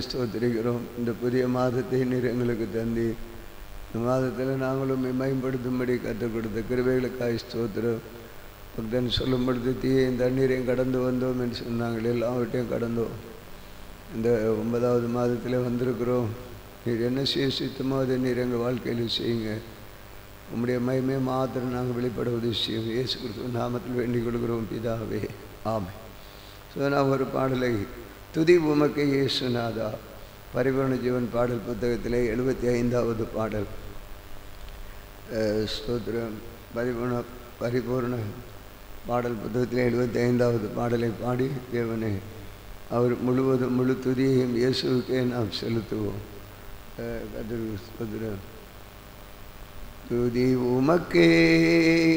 ஸ்தோத்திரிக்கிறோம். இந்த புதிய மாதத்தை நீர் எங்களுக்கு தந்தி இந்த மாதத்தில் நாங்களும் மேம்படுத்தும்படி கற்றுக் கொடுத்த கிருபைகளுக்காக ஸ்தோத்திரம். பக்தன் சொல்லும் பொழுது தீயையும் தண்ணீரையும் கடந்து வந்தோம் என்று சொன்னாங்கள். எல்லாவற்றையும் கடந்தோம். இந்த 9வது மாதத்தில் வந்திருக்கிறோம். நீர் என்ன சித்தமோ அதை நீர் எங்கள் வாழ்க்கையில் செய்யுங்க. உம்முடைய மகிமையை மாத்திரம் நாங்கள் வெளிப்பட உதவி செய்யும். இயேசு கிறிஸ்துவின் நாமத்தில் வேண்டிக் கொடுக்கிறோம் பிதாவே, ஆமென். ஸோ நான் ஒரு பாடலை, துதி உமக்கு இயேசுநாதா, பரிபூர்ண ஜீவன் பாடல் புத்தகத்திலே 75வது பாடல். ஸ்தோத்திரம். பரிபூர்ண பாடல் புத்தகத்திலே 75வது பாடலை பாடி தேவனே அவர் முழுவதும் முழு துதியையும் இயேசுவுக்கே நாம் செலுத்துவோம். ஸ்தோத்திரம். துதி உமக்கே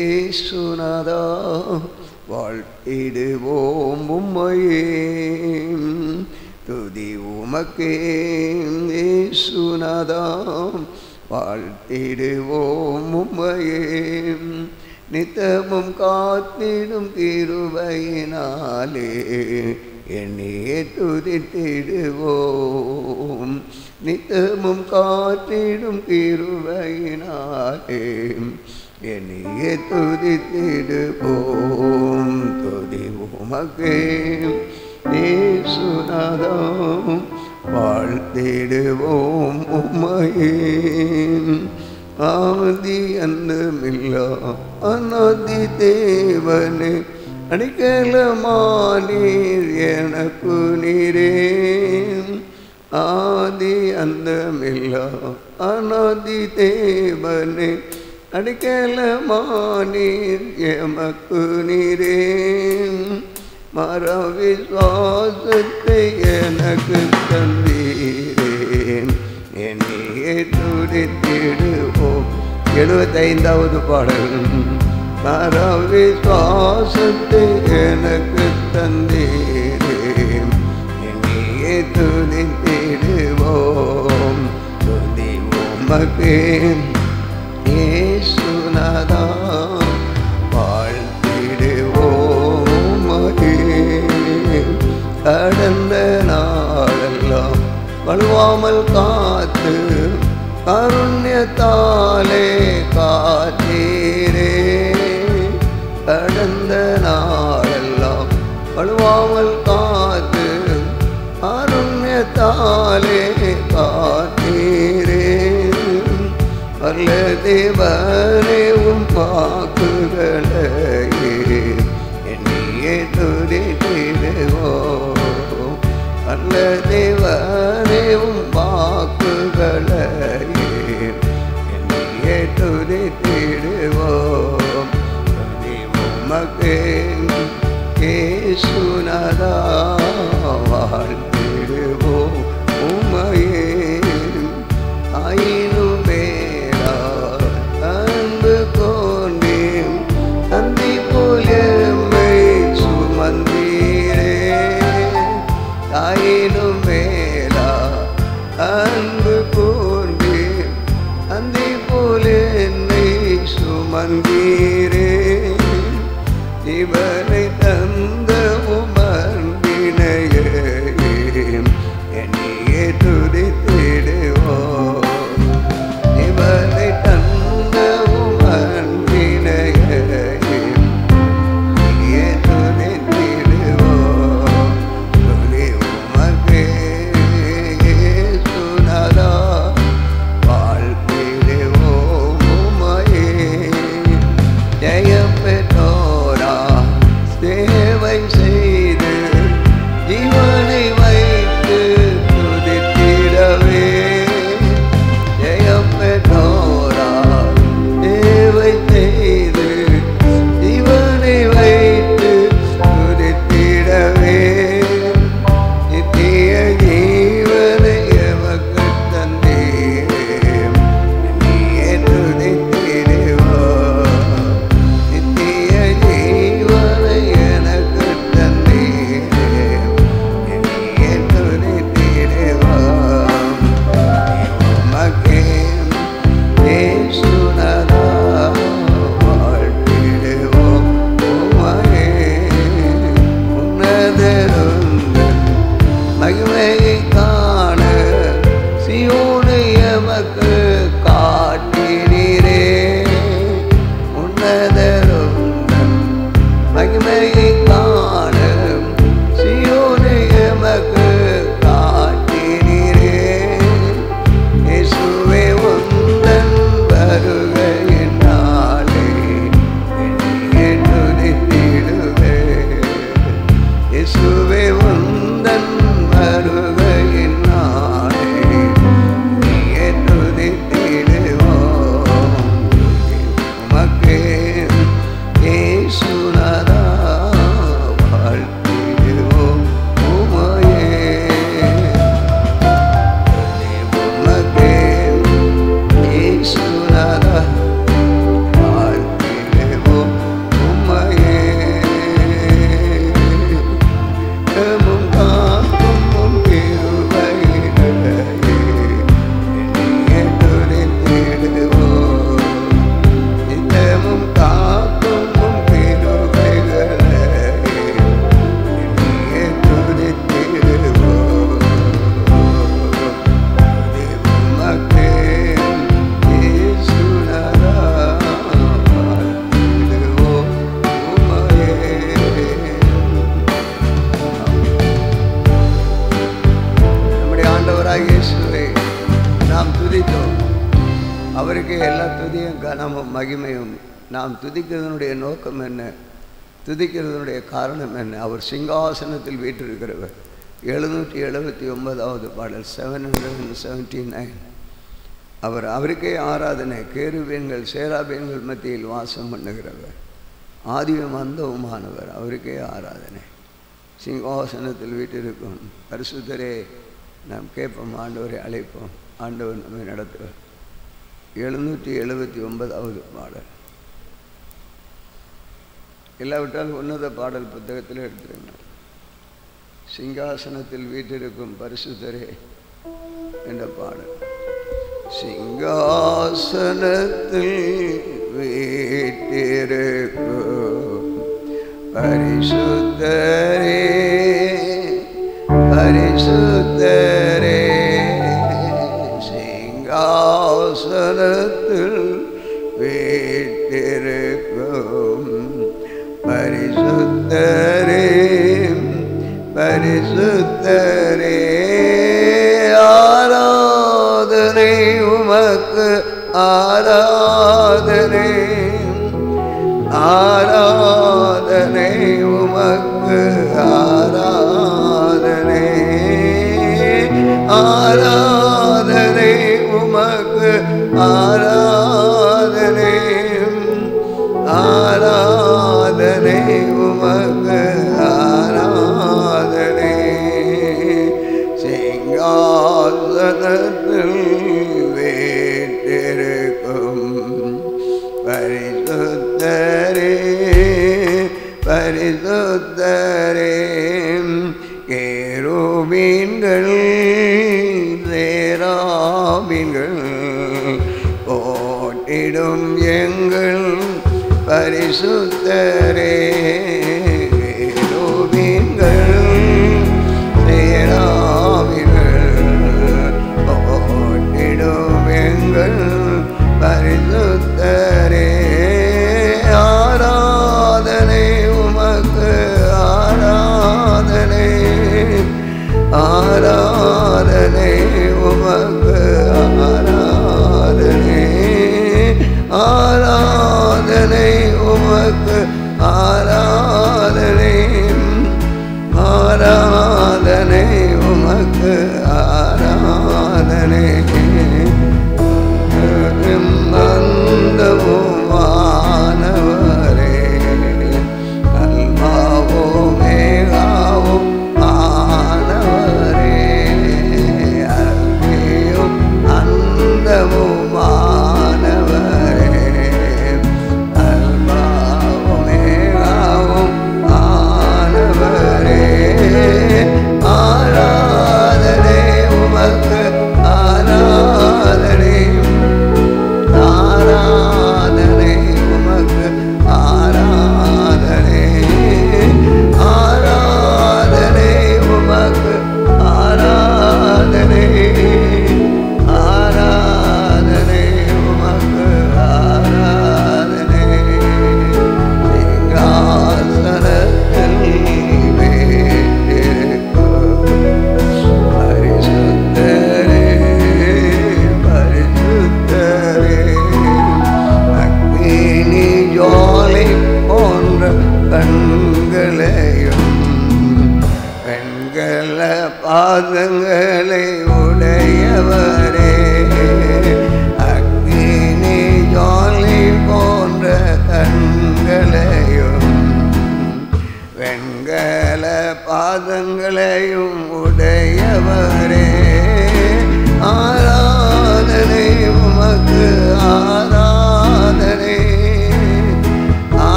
இயேசுநாதா, வாழ்த்திடுவோம் உம்மையே. துதி உமக்கே இயேசுநாதா, வாழ்த்திடுவோம் உம்மையே. நித்தமும் காத்திடும் கிருபையினாலே என்னையே துதித்திடுவோம். நித்தமும் காத்திடும் கிருபையினாலே என்னையே துதித்திடுவோம். துதி உமக்கே இயேசுநாதா, வாழ்த்திடுவோம் உம்மையே. ஆதி அந்தமில்லா அநாதி தேவனே, அடிக்கலமானீர் எனக்கு நீரே. ஆதி அந்தமில்லா அநாதி தேவனே, அடிக்கலமானீர் எமக்கு நீரே. மரவிசுவாசத்தை எனக்கு தந்தீரே, என்னையே துதித்திடுவோம். 75வது பாடல். மரவிசுவாசத்தை எனக்கு தந்தீரே, என்னையே துதித்திடுவோம். துதி உமக்கே இயேசுநாதா, வாழ்த்திடுவோம். கடந்த நாளெல்லாம் வழுவாமல் காத்து கருண்யத்தாலே காத்தீரே. கடந்த நாளெல்லாம் வழுவாமல் காத்து கருண்யத்தாலே காத்தீரே. அல்ல தேவனே உம் வாக்குகளையே என்னையே துதித்திடுவோம். அல்ல தேவனே உம் வாக்குகளையே என்னையே துதித்திடுவோம். துதி உமக்கே இயேசுநாதா, வாழ்த்திடுவோம் உம்மையே. ஆயினும் மேலா அன்பு கொண்டேன், தந்தை போல் எம்மை சுமந்தீரே. ஆயினும் மேலா அன்பு கொண்டேன், தந்தை போல் என்னை சுமந்தீரே. இவனை தந்த உமர்வினையே என்னையே துதித்திடுவோம். இவனை தந்த உமர்வினையே என்னையே துதித்திடுவோம். துதி உமக்கே இயேசுநாதா, வாழ்த்திடுவோம் உம்மையே. காட்டினீரே உன்னதரும் மகிமையை காண சீயோனை எமக்கு காட்டினீரே. இயேசுவே உந்தன் வருகையின் நாளே என்னையே துதித்திடுவே. இயேசுவே உந்தன் வருகையின் நாளே என்னையே துதித்திடுவோம். உமக்கே இயேசுநாதா வாழ்த்திடுவோம் உமையே. உமக்கே இயேசுநாதா வாழ்த்திடுவோம் உமையே. எம்மும் காக்கும் கிருபையிலே என்னையே துதித்திடுவோம். நித்தமும் காக்கும் கிருபைகளே என்னையே துதித்திடுவோம். உமக்கே இயேசுநாதா வாழ்த்திடுவோம் உமையே. நம்முடைய ஆண்டவராகிய இயேசுவை நாம் துதித்தோம். அவருக்கு எல்லா துதியும் கனமும் மகிமையும். நாம் துதிக்கிறதனுடைய நோக்கம் என்ன? துதிக்கிறதனுடைய காரணம் என்ன? அவர் சிங்காசனத்தில் வீற்றிருக்கிறவர். 779வது பாடல் 779. அவருக்கே ஆராதனை. கேருபீன்கள் சேராபீன்கள் மத்தியில் வாசம் பண்ணுகிறவர். ஆதியும் அந்தவுமானவர். அவருக்கே ஆராதனை. சிங்காசனத்தில் வீட்டிருக்கும் பரிசுத்தரே நாம் கேட்போம், ஆண்டவரை அழைப்போம். ஆண்டவர் நம்மை நடத்துவார். 779வது பாடல். இல்லாவிட்டால் உன்னத பாடல் புத்தகத்தில் எடுத்துருங்க. சிங்காசனத்தில் வீட்டிருக்கும் பரிசுத்தரே என்ற பாடல். சிங்காசனத்தில் வீட்டிருக்கும் பரிசுத்தரே பரிசுத்தரே. சிங்காசனத்தில் வீட்டிருக்கும் பரிசுத்தரே பரிசுத்தரே. ஆராதனை உமக்கு ஆராதனை ஆராதனை உமக்கு ஆராதனை ஆராதனை உமக்கு ஆராதனை ஆராதனை உமக்கு ஆராதனை. சிங்காசனத்தில் வீற்றிருக்கும் பரிசுத்தரே பரிசுத்தரே. கேருபீன்கள் சேராபீன்கள் போற்றிடும் எங்கள் பரிசுத்தரே. கேருபீன்கள் சேராபீன்கள் போற்றிடும் எங்கள் பரிசுத்தரே. ஆராதனை உமக்கு ஆராதனை ஆராதனை உமக்கு ஆராதனை ஆராதனை உமக்கு ஆராதனை ஆராதனை உமக்கு ஆராதனை. அந்தவுமானவரே அல்பாவும் மேகாவும் ஆனவரே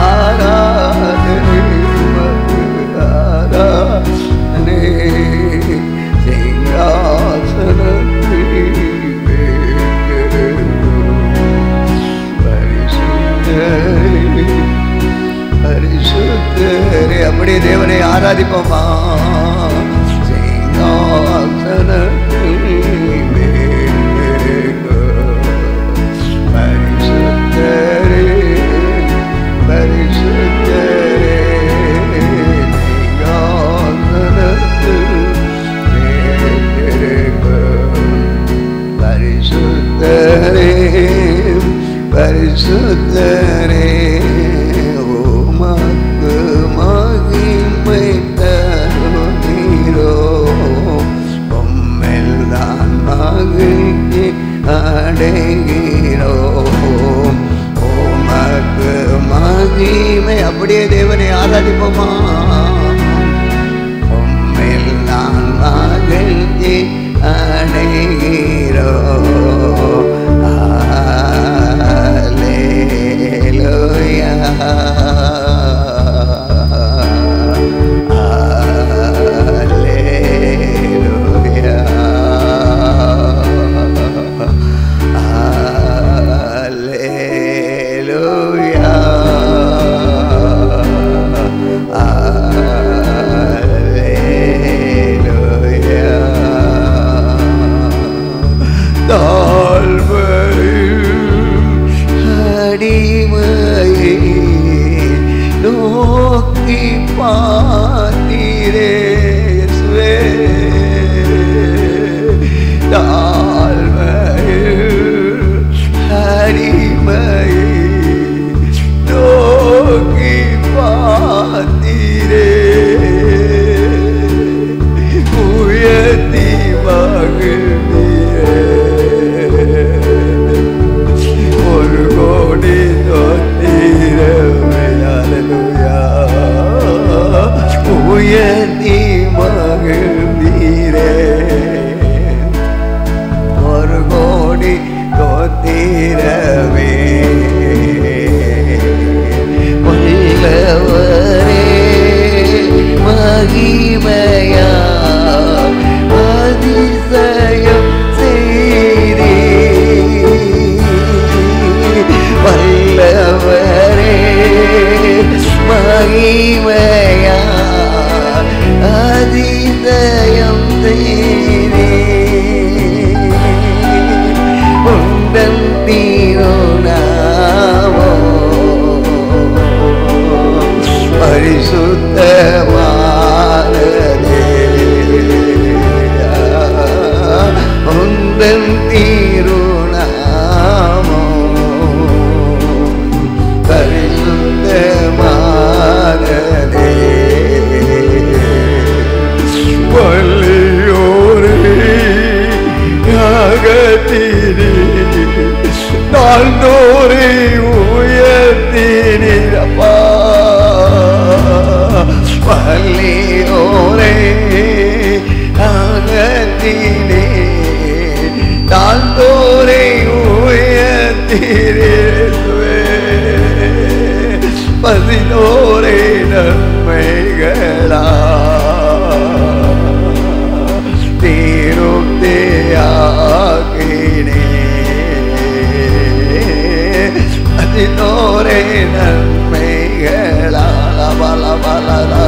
ஆராதனை உமக்கு ஆராதனை சிங்காசனத்தில் பரிசுத்தரே. அப்படியே தேவனை ஆராதிப்போமா. சிங்காசனத்தில் பரிசுத்தரே பரிசுத்தரே சிங்காசனத்தில் பரிசுத்தரே பரிசுத்தரே உமக்கு மகிமை தருகிறோ உம்மெல்லாம் மகிழ்ச்சி அடைகிறோம் உமக்கு மகிமை. அப்படியே தேவனை ஆராதிப்போமா. உம்மெல்லாம் மகிழ்ச்சி அடைகிறோம். Hallelujah. நோக்கி பார்த்தீரே இயேசுவே தாழ்மையில் அடிமையை நோக்கி பார்த்தீரே உயர்த்தி மகிழ்ந்தீரே ஒரு கோடி உயர்த்தி மகிழ்ந்தீரே ஒரு கோடி தோத்திரவே வல்லவரே மகிமையா அதிசயம் செய்தே வல்லவரே மகிமையா அதிசயம் செய்தே உந்தன் திருநாமோ பரிசுத்தமானதே உந்தன் திருநாமோ பரிசுத்தமானதே நாள்தோறை உயர்த்தினீரப்பா பள்ளியோரே அகத்தினே நாள்தோறை உயர்த்தினே 11 நன்மைகளா திருப்தியாக்கினே 11 நன்மைகளால் பலபலா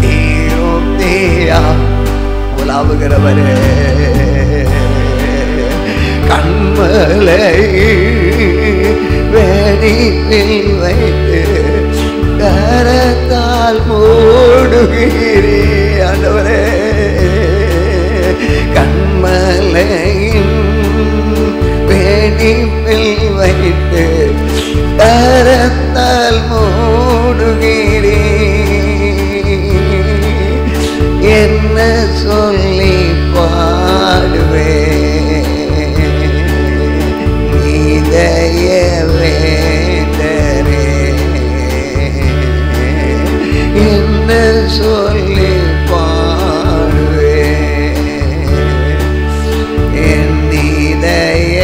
திருப்தியா உலாவுகிறவரே கண்மலை வெடிப்பில் வைத்து கரத்தால் மூடுகிறே ஆண்டவரே கண்மலையின் வெடிப்பில் வைத்து கரத்தால் மூடுகிறே என்ன சொல்லி பாடுவே வேண்டரே என்ன சொல்லி பாடுவே என் இதய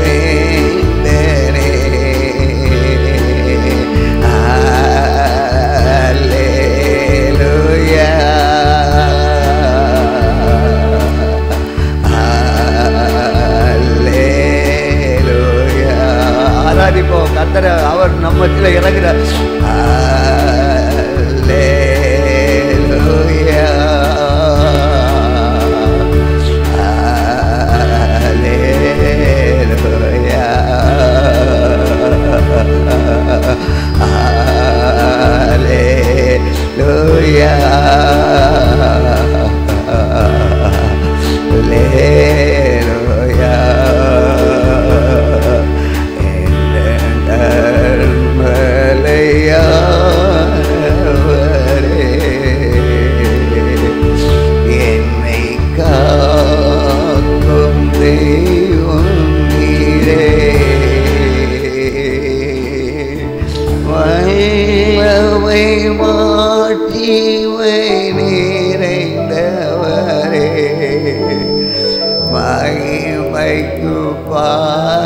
வேண்டரே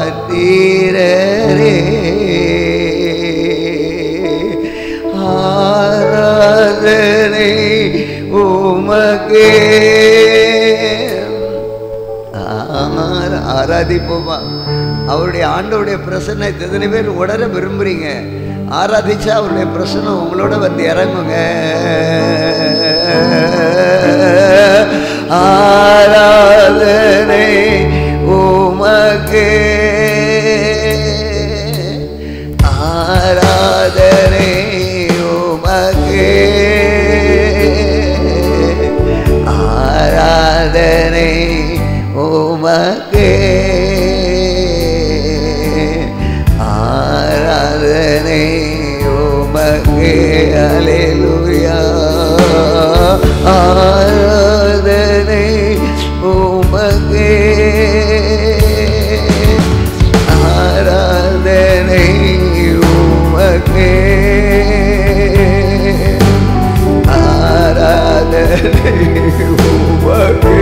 பாத்திரரே ஆராதனை உமக்கே. ஆராதிப்போமா அவருடைய ஆண்டவருடைய பிரசன்னத்தை. எத்தனை பேர் உடனே விரும்புறீங்க? ஆராதிச்சா அவருடைய பிரசன்னம் உங்களோட வந்து இறங்குங்க. ஆராதனை உமக்கே ஆராதனை உமக்கே ஆராதனை உமக்கே ஆராதனை உமக்கே. அல்லேலூயா. ஆராதனை உமக்கே ஆராதனை உமக்கே ஆராதனை உமக்கே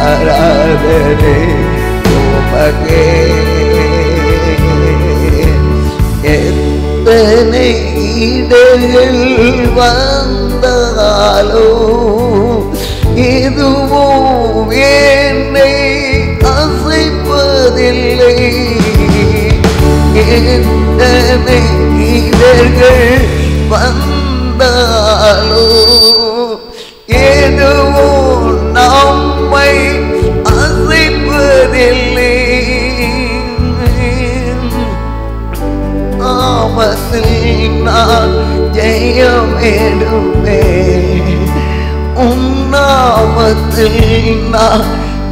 ஆராதனை உமக்கே. எத்தனை இடர்கள் வந்தாலும் இதுவும் என்னை அசைப்பதில்லை. எத்தனை இடர்கள் வந்தாலும் எதுவும் நம்மை அசைப்பதில்லை. நாமத்தில் நான் ஜெயம் எடுப்பேன். உன்னாமத்தில் நான்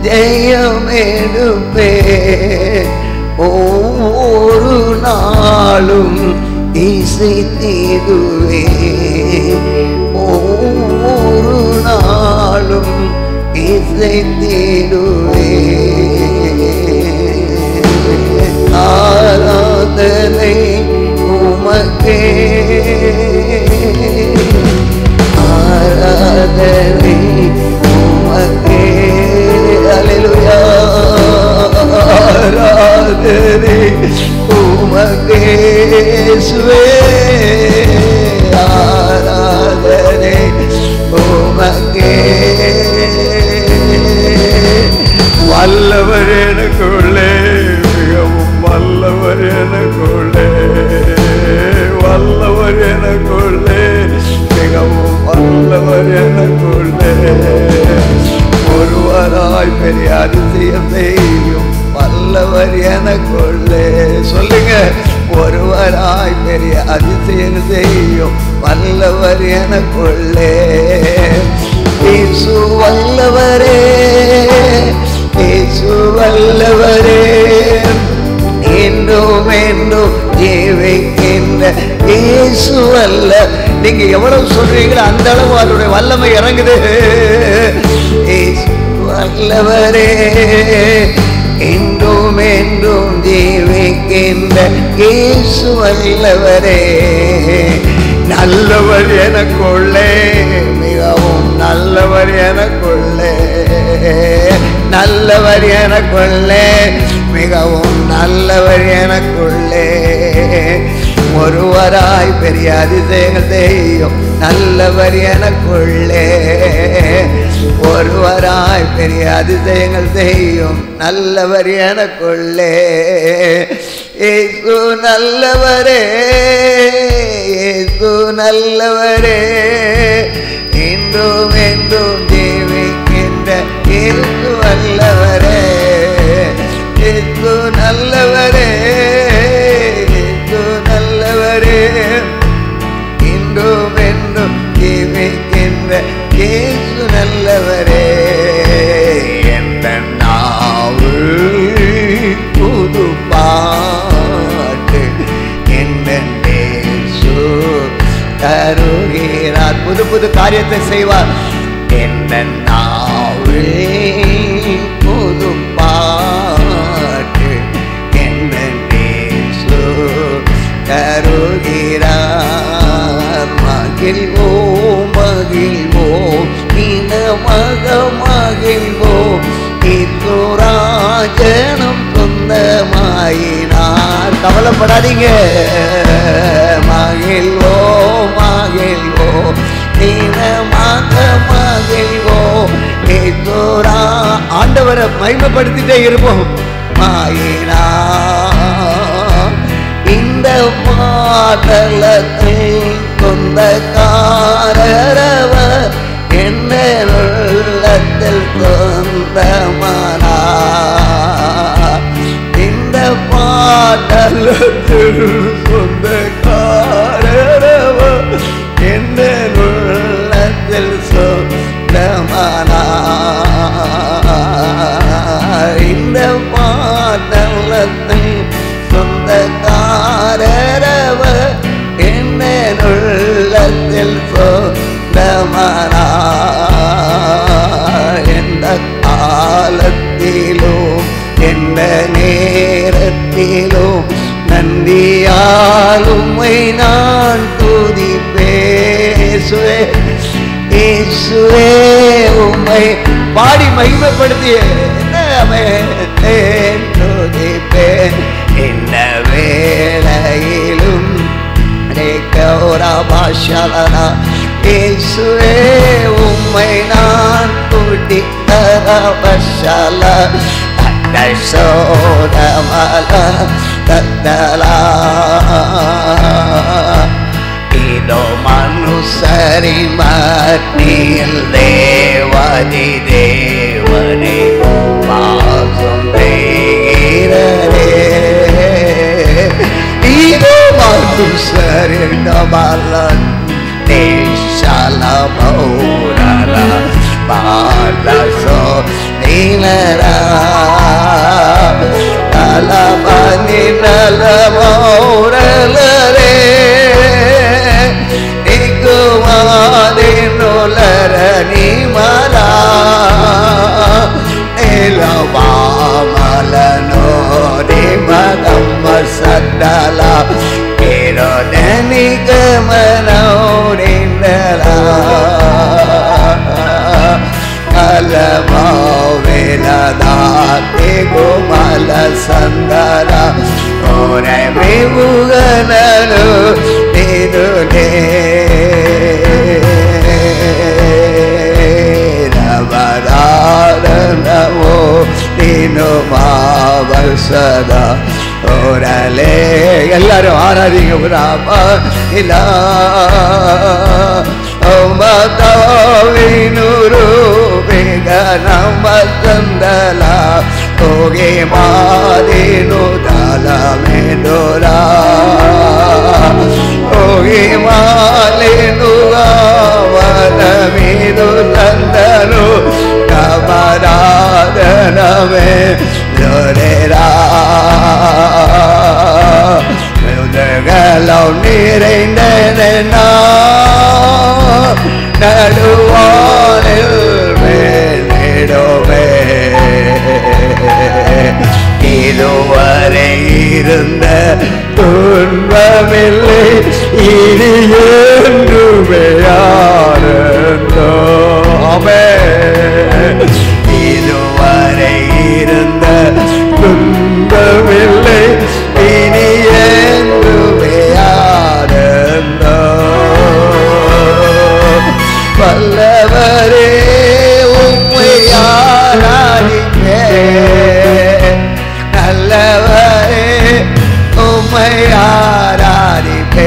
ஜெயம் எடுப்பேன். ஒவ்வொரு நாளும் இசைத்திடுவேன். ஒவ்வொரு நாளும் இசைத்திடுவேன். ஆராதனை உமக்கே ஆராதனை உமக்கே. அல்லேலூயா. ஆராதனை உமக்கே இயேசுவே. ஆராதனை உமக்கே. வல்லவர் எனக்குள்ளே மிகவும் வல்லவர் எனக்குள்ளே வல்லவர் எனக்குள்ளே மிகவும் வல்லவர் எனக்குள்ளே. ஒருவராய் பெரிய அதிசயம் செய்யும் வல்லவர் எனக்குள்ளே. சொல்லுங்க. ஒருவராய் பெரிய அதிசயம் செய்யும் வல்லவர் எனக்குள்ளே. இயேசு வல்லவரே இயேசு வல்லவரே என்றும் என்றும் ஜீவிக்கின்ற இயேசு வல்ல. நீங்க எவ்வளவு சொல்றீங்களோ அந்த அளவு அவருடைய வல்லமை இறங்குது. இயேசு வல்லவரே என்றும் என்றும் ஜீவிக்கின்ற இயேசு வல்லவரே. நல்லவர் எனக்குள்ளே மிகவும் நல்லவர் எனக்குள்ளே நல்லவர் எனக்குள்ளே மிகவும் நல்லவர் எனக்குள்ளே. ஒருவராய் பெரிய அதிசயங்கள் செய்யும் நல்லவர் எனக்குள்ளே. ஒருவராய் பெரிய அதிசயங்கள் செய்யும் நல்லவர் எனக்குள்ளே. இயேசு நல்லவரே இயேசு நல்லவரே என்றும் என்றும் ஜீவிக்கின்ற இயேசு நல்லவரே. இயேசு நல்லவரே இயேசு நல்லவரே என்றும் என்றும் ஜீவிக்கின்ற இயேசு நல்லவரே. எந்த நாவில் புது பாட்டு எந்த இயேசு தருகிறார். புது புது காரியத்தை செய்வார். எந்த நாவில் புது பாட்டு எந்த இயேசு தருகிறார். மகிழ்வோம் மகிழ்வோம் இனமாக மகிழ்வோம். இதோ கவலைப்படாதீங்க. மகிழ்வோ மகிழ்வோ தீனமாக மகிழ்வோ ஏதோரா. ஆண்டவரை மகிமைப்படுத்திட்டே இருப்போம். மாயினா இந்த மாதலத்தில் சொந்தக்காரவர் என்ன உள்ளத்தில் சொந்தமானா. இந்த பாடலத்தில் சொந்தக்காரவர் என்ன உள்ளத்தில் சொந்தமானா. இந்த பாடலத்தில் சொந்தக்காரவர் என்ன உள்ளத்தில் சொந்தமானா. எந்த காலத்திலும் எந்த நேரத்திலும் நன்றியால் உம்மை நான் துதிப்பேன். இயேசுவே உம்மை பாடி மகிமைப்படுத்திய துதிப்பேன். இந்த வேளையிலும் இயேசுவே உம்மை நான் துதித்தரவசல சோதமல தத்தலா. இதோ மனுசரி மத்தியில் தேவதி தேவனே வாசம் செய்கிறே. இதோ மனுசரி மலன் தேசல பௌரல பாலசோ நீலரா தலபனி நலமௌரலரே நிகுமாதி நுலர நிமலா நிலவாமலனோ நிமதம்ம சத்தலா நிகமனோ நிந்தலா கலமாவேலதாத்தே கோமல சந்தர ஓரை விமுகனோ நிதுனே. நவராரணமோ நீனோ மாவசதா ஓரலே. எல்லாரும் ஆராதிங்க. புராமா இல்லா மதவினுரு வேகனம சந்தலா ஓகே மாதினு தலமேடோரா ஓகே மாலினு வனமீது சந்தனு கமராதனமே லோரேரா. உதகலோ நிறைந்த நடுவானில் மேலிடமே. இதுவரை இருந்த துன்பமில்லை இனி என்றுமே ஆனந்தோ. இதுவரை இருந்த துன்பமில்லை இனி என்றுமே ஆனந்தோ. வல்லவரே உம்மை ஆராதிப்பேன். நல்லவரே உம்மை ஆராதிப்பேன்.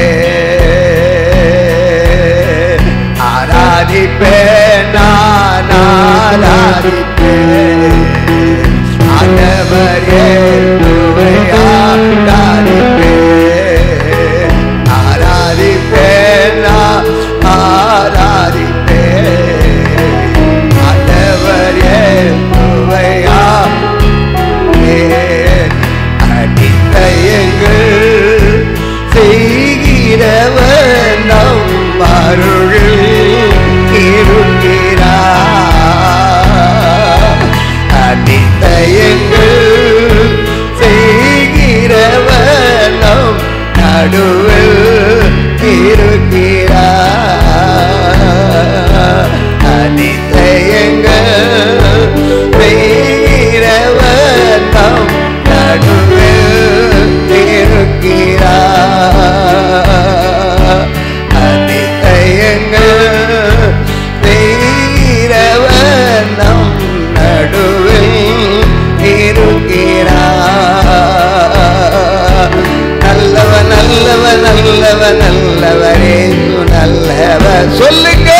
நல்லவர் நல்லவர் இயேசு நல்லவர். சொல்லுங்க,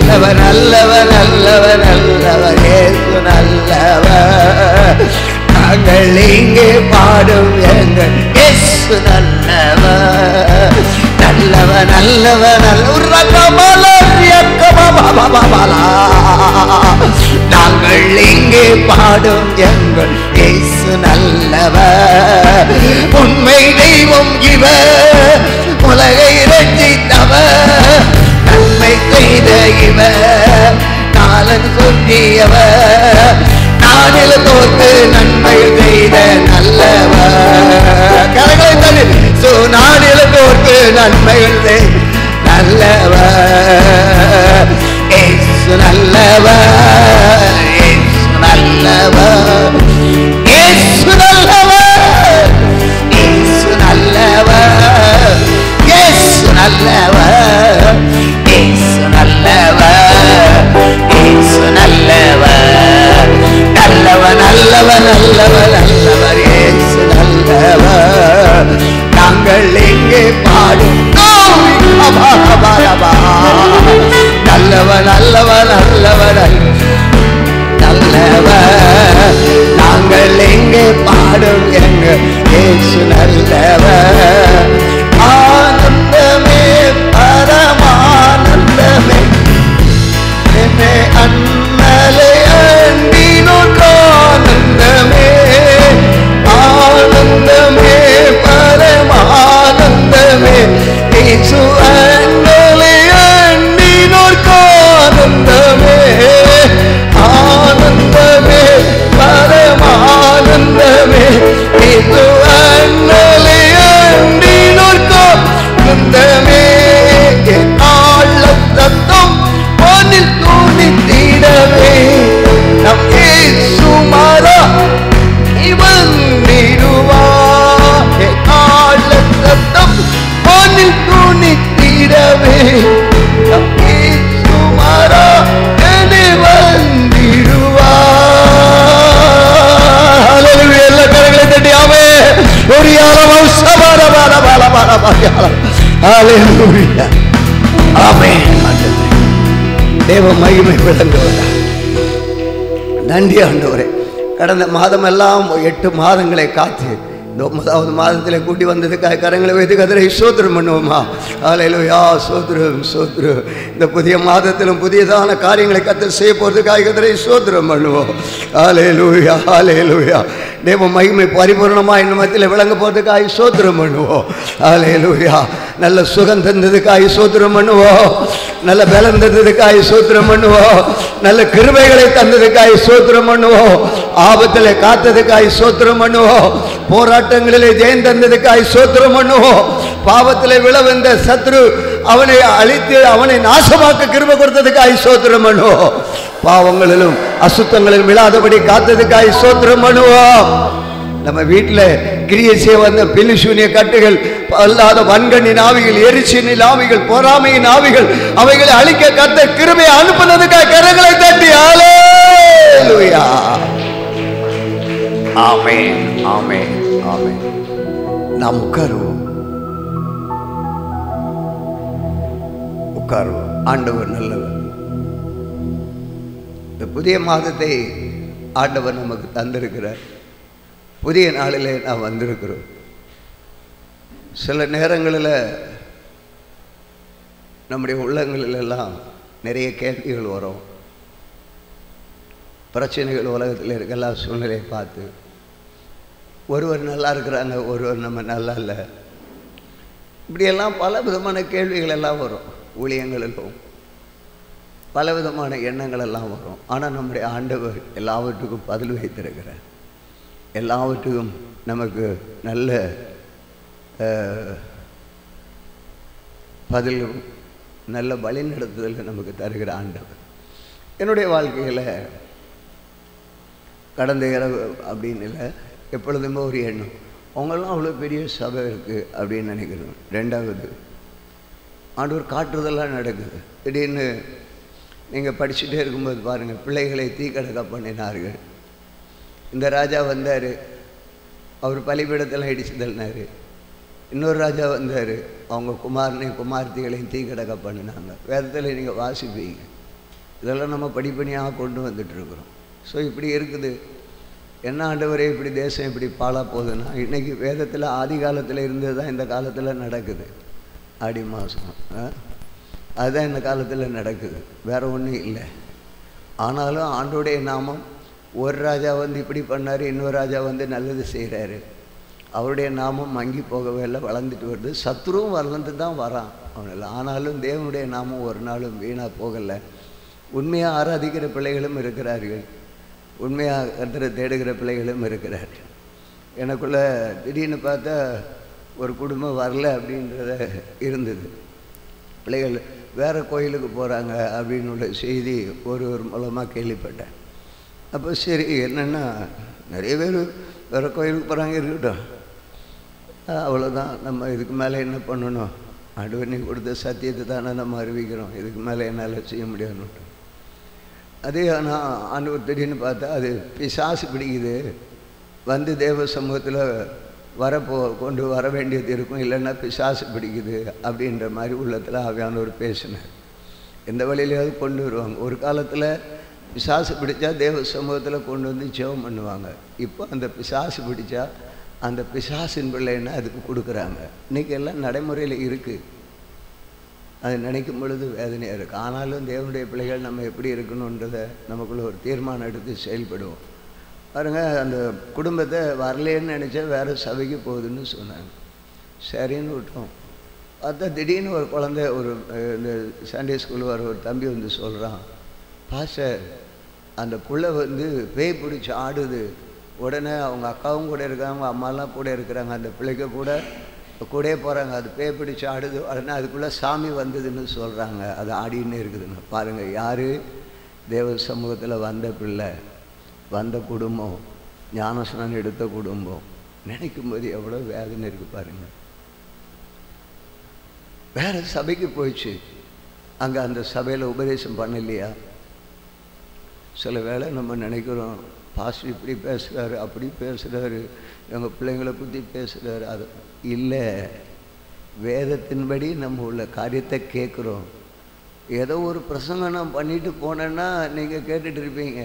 நல்லவர் நல்லவர் நல்லவர் நல்லவர் இயேசு நல்லவர். நாங்கள் இங்கே பாடும் எங்கள் இயேசு நல்லவர். நல்லவர் நல்லவர் நாங்கள் இங்கே பாடும் எங்கள் இயேசு நல்லவர். உண்மை தெய்வம் இவர், உலகை ரட்சித்தவர். நன்மை செய்த இவர், நாளன் சொல்லியவர். நானில் தோற்று நன்மை செய்த நல்லவர். கரங்களை தள்ளி நானில் தோற்று நன்மைகள் செய்த நல்லவர். இயேசு நல்லவர், இயேசு நல்லவர், இயேசு நல்லவர், இயேசு நல்லவர், இயேசு நல்லவர், இயேசு நல்லவர், இயேசு நல்லவர். நல்லவர் நல்லவர் நல்லவர் நல்லவர் இயேசு நல்லவர். நாங்கள் எங்கே பாடும் நல்லவர் நல்லவர் நல்லவர் நல்லவர். நாங்கள் எங்கே பாடும் எங்கள் இயேசு நல்லவர். ஆனந்தமே பரமானந்தமே என்னை அண்ணலை அண்டினோர் ஆனந்தமே. ஆனந்தமே பரமானந்தமே இயேசு அண்ணலை அண்டினோர் ஆனந்தமே. ஆனந்தமே பரமானந்தமே இயேசு அண்ணலை அண்டினோர் ஆனந்தமே. என் ஆழம் சத்தம் வானில் தூணித்திடவே நம் இயேசு மாறா இவந்திடுவா. என் ஆழம் சத்தம் வானில் தூணித்திடவே நம் இயேசு மாறா வந்திடுவா. ஹல்லேலூயா. எல்லா கரங்களை தட்டியாவே ஒரு யாரம் சபார பார பார பார பார. ஹல்லேலூயா. ஆமென். தேவ மகிமை விளங்குவதா. நன்றி ஆண்டவரே. கடந்த மாதம் எல்லாம் 8 மாதங்களை காத்து இந்த 9வது மாதத்தில் கூட்டி வந்ததுக்காக கரங்களை வைத்து கர்த்தரை ஸ்தோத்திரம் பண்ணுவோமா? ஹல்லேலூயா. ஸ்தோத்திரம் ஸ்தோத்திரம். இந்த புதிய மாதத்திலும் புதியதான காரியங்களை கர்த்தர் செய்ய போறதுக்காக கர்த்தரை ஸ்தோத்திரம் பண்ணுவோம். ஹல்லேலூயா ஹல்லேலூயா. தேவ மகிமை பரிபூர்ணமாக இந்த மத்தியில் விளங்க போறதுக்காக ஸ்தோத்திரம் பண்ணுவோம். ஹல்லேலூயா. நல்ல சுகம் தந்ததுக்காக ஸ்தோத்திரம் பண்ணுவோம். நல்ல பலம் தந்ததுக்காக ஸ்தோத்திரம் பண்ணுவோம். நல்ல கிருபைகளை தந்ததுக்காக ஸ்தோத்திரம் பண்ணுவோம். ஆபத்திலே காத்ததுக்காக ஸ்தோத்திரம் பண்ணுவோம். போராட்டங்களிலே ஜெயம் தந்ததுக்காக ஸ்தோத்திரம் பண்ணுவோம். பாவத்திலே விழவந்த சத்ரு அவனை அழித்து அவனை நாசமாக்க கிருபை கொடுத்ததுக்காக ஸ்தோத்திரம் பண்ணுவோம். பாவங்களிலும் அசுத்தங்களிலும் விழாதபடி காத்ததுக்காக ஸ்தோத்திரம் பண்ணுவோம். நம்ம வீட்டில் கிரியை செய்ய வந்த பில்லிசூனிய கட்டுகள், அல்லாத வன்கண்ணின் ஆவிகள், எரிச்சினின் ஆவிகள், பொறாமையின் ஆவிகள், அவைகளை அழிக்க கர்த்தர் கிருபையை அனுப்புனதுக்காக கரங்களை தட்டி ஹல்லேலூயா. ஆமென் ஆமென் ஆமென். நாம் உட்காருவோம் உட்காருவோம். ஆண்டவர் நல்லவர். இந்த புதிய மாதத்தை ஆண்டவர் நமக்கு தந்திருக்கிறார். புதிய நாளிலே நாம் வந்திருக்கிறோம். சில நேரங்களில் நம்முடைய உள்ளங்களிலெல்லாம் நிறைய கேள்விகள் வரும். பிரச்சனைகள் உலகத்தில் இருக்க எல்லா சூழ்நிலையை பார்த்து ஒருவர் நல்லா இருக்கிறாங்க, ஒருவர் நம்ம நல்லா இல்லை, இப்படியெல்லாம் பல விதமான கேள்விகள் எல்லாம் வரும். ஊழியங்களிலும் பல விதமான எண்ணங்கள் எல்லாம் வரும். ஆனால் நம்முடைய ஆண்டவர் எல்லாவற்றுக்கும் பதில் வைத்திருக்கிறார். எல்லாவற்றுக்கும் நமக்கு நல்ல பதிலும் நல்ல வழிநடத்துதல் நமக்கு தருகிற ஆண்டவர். என்னுடைய வாழ்க்கையில் கடந்த இரவு அப்படின்னு இல்லை, எப்பொழுதுமே ஒரு எண்ணம், அவங்களாம் அவ்வளோ பெரிய சபை இருக்குது அப்படின்னு நினைக்கிறோம். ரெண்டாவது, ஆண்டவர் காட்டுறதெல்லாம் நடக்குது. திடீர்னு நீங்கள் படிச்சுட்டே இருக்கும்போது பாருங்கள், பிள்ளைகளை தீக்கடக்க பண்ணினார்கள். இந்த ராஜா வந்தார், அவர் பலிபீடத்தெல்லாம் இடிச்சு தள்ளினார். இன்னொரு ராஜா வந்தார், அவங்க குமாரனையும் குமார்த்திகளையும் தீக்கடக்க பண்ணினாங்க. வேதத்தில் நீங்கள் வாசிப்பீங்க. இதெல்லாம் நம்ம படிப்படியாக கொண்டு வந்துட்டுருக்குறோம். ஸோ இப்படி இருக்குது. என்ன ஆண்டவரே இப்படி தேசம் இப்படி பாழாக போகுதுன்னா, இன்றைக்கி வேதத்தில் ஆதி காலத்தில் இருந்தது தான் இந்த காலத்தில் நடக்குது. ஆடி மாதம் அதுதான் இந்த காலத்தில் நடக்குது, வேறு ஒன்றும் இல்லை. ஆனாலும் ஆண்டோடைய நாமம், ஒரு ராஜா வந்து இப்படி பண்ணார், இன்னொரு ராஜா வந்து நல்லது செய்கிறாரு. அவருடைய நாமம் மங்கி போகவே இல்லை, வளர்ந்துட்டு வருது. சத்துருவும் வளர்ந்து தான் வரான் அவனில். ஆனாலும் தேவனுடைய நாமம் ஒரு நாளும் வீணாக போகலை. உண்மையாக ஆராதிக்கிற பிள்ளைகளும் இருக்கிறார்கள், உண்மையாக கர்த்தரை தேடுகிற பிள்ளைகளும் இருக்கிறார்கள். எனக்குள்ளே திடீர்னு பார்த்தா ஒரு குடும்பம் வரல அப்படின்றத இருந்தது. பிள்ளைகள் வேறு கோயிலுக்கு போகிறாங்க அப்படின்னு உள்ள செய்தி ஒரு மூலமாக கேள்விப்பட்டேன். அப்போ சரி, என்னென்னா நிறைய பேர் வேறு கோயிலுக்கு போகிறாங்க, இருக்கட்டும், அவ்வளோதான். நம்ம இதுக்கு மேலே என்ன பண்ணணும்? ஆண்டவர் நீ கொடுத்த சத்தியத்தை தானே நம்ம அறிவிக்கிறோம், இதுக்கு மேலே என்னால் செய்ய முடியாதுன்னுட்டு. அதே ஆனால் ஆண்டவர் திடீர்னு பார்த்தா அது பிசாசு பிடிக்குது, வந்து தேவ சமூகத்தில் கொண்டு வர வேண்டியது இருக்கும், இல்லைன்னா பிசாசு பிடிக்குது அப்படின்ற மாதிரி உள்ளத்தில் ஆவியானவர் பேசினார். எந்த வழியிலையாவது கொண்டு வருவாங்க. ஒரு காலத்தில் பிசாசு பிடிச்சா தேவ சமூகத்தில் கொண்டு வந்து ஜெபம் பண்ணுவாங்க. இப்போ அந்த பிசாசு பிடிச்சா அந்த பிசாசின் பிள்ளைன்னா அதுக்கு கொடுக்குறாங்க. இன்றைக்கி எல்லாம் நடைமுறையில் இருக்குது. அது நினைக்கும் பொழுது வேதனையாக இருக்குது. ஆனாலும் தேவனுடைய பிள்ளைகள் நம்ம எப்படி இருக்கணுன்றதை நமக்குள்ளே ஒரு தீர்மானம் எடுத்து செயல்படுவோம். பாருங்கள், அந்த குடும்பத்தை வரலேன்னு நினச்சா வேறு சபைக்கு போகுதுன்னு சொன்னாங்க. சரின்னு விட்டோம். பார்த்தா திடீர்னு ஒரு குழந்தை, ஒரு இந்த சண்டே ஸ்கூல் வர ஒரு தம்பி வந்து சொல்கிறான், பாஸ்டர் அந்த புள்ள வந்து பேய் பிடிச்சி ஆடுது. உடனே அவங்க அக்காவும் கூட இருக்காங்க, அவங்க அம்மாலாம் கூட இருக்கிறாங்க, அந்த பிள்ளைக்கு கூடயே போகிறாங்க. அது பேய் பிடிச்சி ஆடுது. உடனே அதுக்குள்ளே சாமி வந்ததுன்னு சொல்கிறாங்க. அது ஆடின்னு இருக்குதுன்னு. பாருங்கள், யார் தேவ சமூகத்தில் வந்த பிள்ளை, வந்த குடும்பம், ஞானஸ்நானம் எடுத்த குடும்பம், நினைக்கும்போது எவ்வளோ வேதனை இருக்குது பாருங்கள். வேறு சபைக்கு போயிடுச்சு, அங்கே அந்த சபையில் உபதேசம் பண்ணலையா? சில வேளை நம்ம நினைக்கிறோம், பாஸ்டர் இப்படி பேசுகிறாரு, அப்படி பேசுகிறாரு, எங்கள் பிள்ளைங்களை பற்றி பேசுகிறாரு. அது இல்லை. வேதத்தின்படி நம்ம உள்ள காரியத்தை கேட்குறோம். ஏதோ ஒரு பிரசங்கம் நான் பண்ணிட்டு போனேன்னா நீங்கள் கேட்டுட்டு இருப்பீங்க,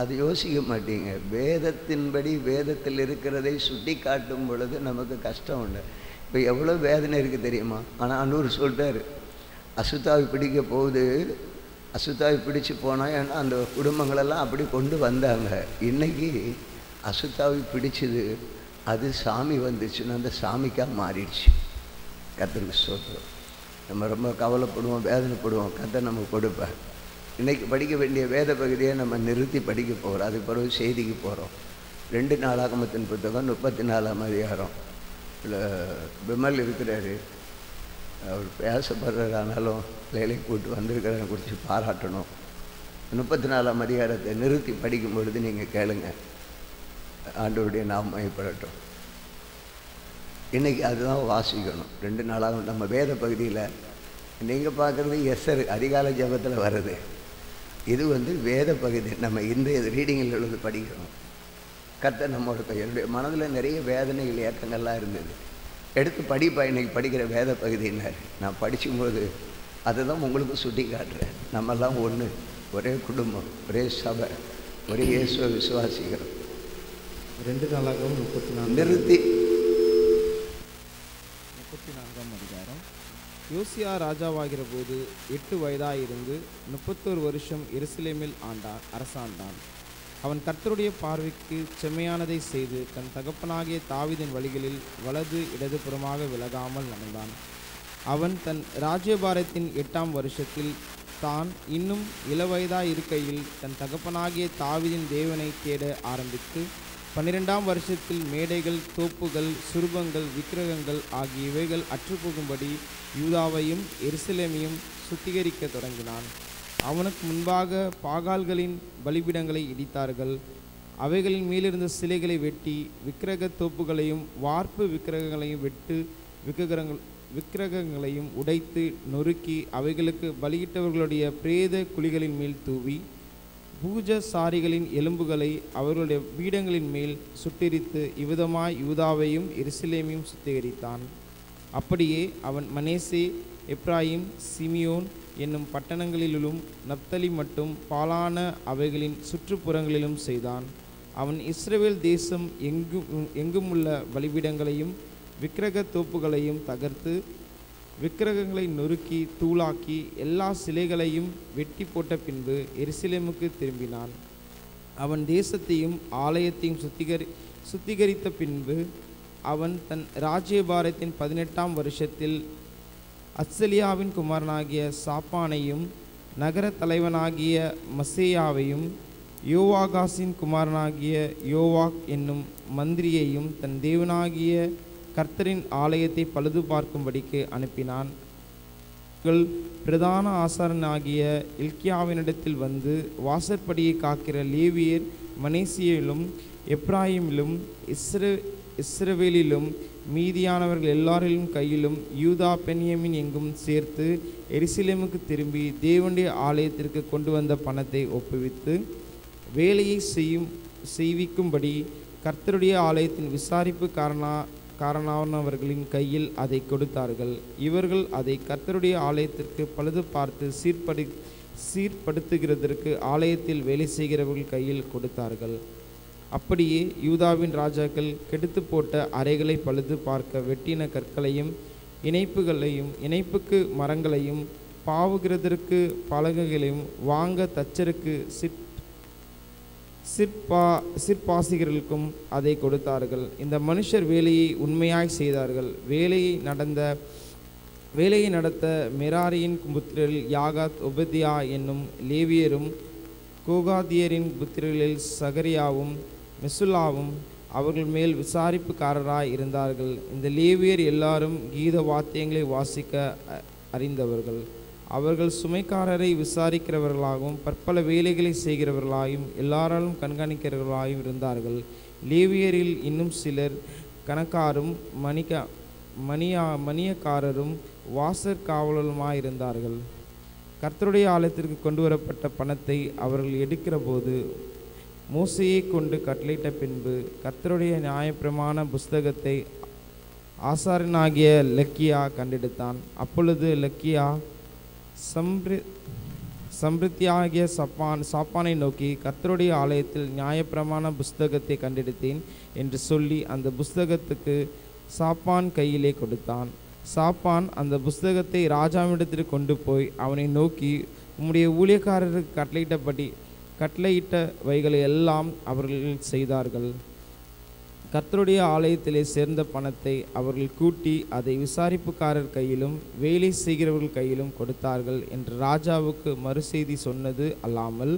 அது யோசிக்க மாட்டீங்க. வேதத்தின்படி வேதத்தில் இருக்கிறதை சுட்டி காட்டும் பொழுது நமக்கு கஷ்டம் உண்டு. இப்போ எவ்வளோ வேதனை இருக்குது தெரியுமா? ஆனால் அன்னூர் சொல்லிட்டார், அசுத்தாவி பிடிக்க போகுது, அசுத்தாவி பிடிச்சி போனால். ஏன்னா அந்த குடும்பங்களெல்லாம் அப்படி கொண்டு வந்தாங்க. இன்றைக்கி அசுத்தாவி பிடிச்சிது, அது சாமி வந்துச்சுன்னா அந்த சாமிக்காக மாறிடுச்சு. கர்த்தருக்கு ஸ்தோத்திரம். நம்ம ரொம்ப கவலைப்படுவோம், வேதனைப்படுவோம். கர்த்தர் நமக்கு கொடுப்பார். இன்றைக்கி படிக்க வேண்டிய வேத பகுதியை நம்ம நிறுத்தி படிக்க போகிறோம். அதுக்கு பிறகு செய்திக்கு போகிறோம். 2 நாளாகமத்தின் புத்தகம் 34ஆம் அதிகாரம். இல்லை, விமல் இருக்கிறாரு, அவர் பேசப்படுறாரு. ஆனாலும் வேலைக்கு கூட்டு வந்திருக்கிறத குறித்து பாராட்டணும். 34ஆம் அதிகாரத்தை நிறுத்தி படிக்கும் பொழுது நீங்கள் கேளுங்க, ஆண்டவருடைய நாம் மகிமைப்படட்டும். இன்றைக்கி அதுதான் வாசிக்கணும். 2 நாளாக நம்ம வேத பகுதியில் நீங்கள் பார்க்குறது எஸ்ஸர் அதிகாலை ஜபத்தில் வருது. இது வந்து வேத பகுதி. நம்ம இன்றைய ரீடிங்கில் உள்ளது படிக்கிறோம். கர்த்தர் நம்மோட என்னுடைய மனதில் நிறைய வேதனைகள் ஏக்கங்கள்லாம் இருந்தது. எடுத்து படிப்பா இன்றைக்கி படிக்கிற வேத பகுதியினர். நான் படிக்கும்போது அதை தான் உங்களுக்கு சுட்டி காட்டுறேன். நம்மெல்லாம் ஒன்று, ஒரே குடும்பம், ஒரே சபை, ஒரே இயேசுவை விசுவாசிக்கிறோம். 2 நாளாகவும் 34 நிறுத்தி 34ஆம் அதிகாரம். யோசியா ராஜாவாகிற போது 8 வயதாயிருந்து 31 வருஷம் எருசலேமில் அரசாண்டான். அவன் கர்த்தருடைய பார்வைக்கு செம்மையானதை செய்து தன் தகப்பனாகிய தாவீதின் வழிகளில் வலது இடது புறமாக விலகாமல் நடந்தான். அவன் தன் ராஜ்யபாரத்தின் 8ஆம் வருஷத்தில் தான் இன்னும் இளவயதாய் இருக்கையில் தன் தகப்பனாகிய தாவீதின் தேவனை தேட ஆரம்பித்து 12ஆம் வருஷத்தில் மேடைகள், தோப்புகள், சுரூபங்கள், விக்கிரகங்கள் ஆகிய இவைகள் அற்றுப்போகும்படி யூதாவையும் எருசலேமையும் சுத்திகரிக்க தொடங்கினான். அவனுக்கு முன்பாக பாகால்களின் பலிபீடங்களை இடித்தார்கள். அவைகளின் மேலிருந்த சிலைகளை வெட்டி விக்கிரக தோப்புகளையும் வார்ப்பு விக்கிரகங்களையும் வெட்டு விக்கிரகங்களையும் உடைத்து நொறுக்கி அவைகளுக்கு பலியிட்டவர்களுடைய பிரேத குழிகளின் மேல் தூவி பூஜசாரிகளின் எலும்புகளை அவர்களுடைய பீடங்களின் மேல் சுட்டெரித்து இவ்விதமாய் யூதாவையும் எருசலேமையும் சுத்திகரித்தான். அப்படியே அவன் மனேசே, எப்ராயிம், சிமியோன் என்னும் பட்டணங்களிலும் நப்தலி மட்டும் பாலான அவைகளின் சுற்றுப்புறங்களிலும் செய்தான். அவன் இஸ்ரவேல் தேசம் எங்குமுள்ள பலிபீடங்களையும் விக்கிரக தோப்புகளையும் தகர்த்து விக்கிரகங்களை நொறுக்கி தூளாக்கி எல்லா சிலைகளையும் வெட்டி போட்ட பின்பு எருசலேமுக்கு திரும்பினான். அவன் தேசத்தையும் ஆலயத்தையும் சுத்திகரித்த பின்பு அவன் தன் ராஜ்யபாரத்தின் 18ஆம் வருஷத்தில் அத்சலியாவின் குமாரனாகிய சாப்பானையும் நகர தலைவனாகிய மசேயாவையும் யோவாகாசின் குமாரனாகிய யோவாக் என்னும் மந்திரியையும் தன் தேவனாகிய கர்த்தரின் ஆலயத்தை பழுது பார்க்கும்படிக்கு அனுப்பினான். பிரதான ஆசாரனாகிய இல்க்கியாவினிடத்தில் வந்து வாசற்படியை காக்கிற லேவியர் மனேசியிலும் எப்ராயிமிலும் இஸ்ரவேலிலும் மீதியானவர்கள் எல்லாரிலும் கையிலும் யூதா பென்யமின் எங்கும் சேர்த்து எருசலேமுக்கு திரும்பி தேவனுடைய ஆலயத்திற்கு கொண்டு வந்த பணத்தை ஒப்புவித்து வேலையை செய்விக்கும்படி கர்த்தருடைய ஆலயத்தின் விசாரிப்பு காரணானவர்களின் கையில் அதை கொடுத்தார்கள். இவர்கள் அதை கர்த்தருடைய ஆலயத்திற்கு பழுது பார்த்து சீர்படுத்துகிறதற்கு ஆலயத்தில் வேலை செய்கிறவர்கள் கையில் கொடுத்தார்கள். அப்படியே யூதாவின் ராஜாக்கள் கெடுத்து போட்ட அறைகளை பழுது பார்க்க வெட்டின கற்களையும் இணைப்புக்கு மரங்களையும் பாவுகிறதற்கு பலகைகளையும் வாங்க தச்சருக்கு சிற்பாசிகளுக்கும் அதை கொடுத்தார்கள். இந்த மனுஷர் வேலையை உண்மையாய் செய்தார்கள். வேலையை நடத்த மெராரியின் புத்திரரில் யாகாத், ஒபதியா என்னும் லேவியரும் கோகாதியரின் புத்திரர்களில் சகரியாவும் மெசுல்லாவும் அவர்கள் மேல் விசாரிப்புக்காரராய் இருந்தார்கள். இந்த லேவியர் எல்லாரும் கீத வாத்தியங்களை வாசிக்க அறிந்தவர்கள். அவர்கள் சுமைக்காரரை விசாரிக்கிறவர்களாகவும் பற்பல வேலைகளை செய்கிறவர்களாயும் எல்லாராலும் கண்காணிக்கிறவர்களாயும் இருந்தார்கள். லேவியரில் இன்னும் சிலர் கணக்காரும் மணியக்காரரும் வாசற் காவலருமாயிருந்தார்கள். கர்த்தருடைய ஆலயத்திற்கு கொண்டு வரப்பட்ட பணத்தை அவர்கள் எடுக்கிற போது மோசையை கொண்டு கட்டளையிட்ட பின்பு கர்த்தருடைய நியாயப்பிரமாண புஸ்தகத்தை ஆசாரியனாகிய லக்கியா கண்டெடுத்தான். அப்பொழுது லக்கியா சம்பிருத்தியாகிய சாப்பானை நோக்கி, கர்த்தருடைய ஆலயத்தில் நியாயப்பிரமாண புஸ்தகத்தை கண்டெடுத்தேன் என்று சொல்லி அந்த புஸ்தகத்துக்கு சாப்பான் கையிலே கொடுத்தான். சாப்பான் அந்த புஸ்தகத்தை ராஜாவிடத்திற்கு கொண்டு போய் அவனை நோக்கி, உம்முடைய ஊழியக்காரருக்கு கட்டளையிட்டவைகளை எல்லாம் அவர்கள் செய்தார்கள். கர்த்தருடைய ஆலயத்திலே சேர்ந்த பணத்தை அவர்கள் கூட்டி அதை விசாரிப்புக்காரர் கையிலும் வேலை செய்கிறவர்கள் கையிலும் கொடுத்தார்கள் என்று ராஜாவுக்கு மறுசெய்தி சொன்னது அல்லாமல்,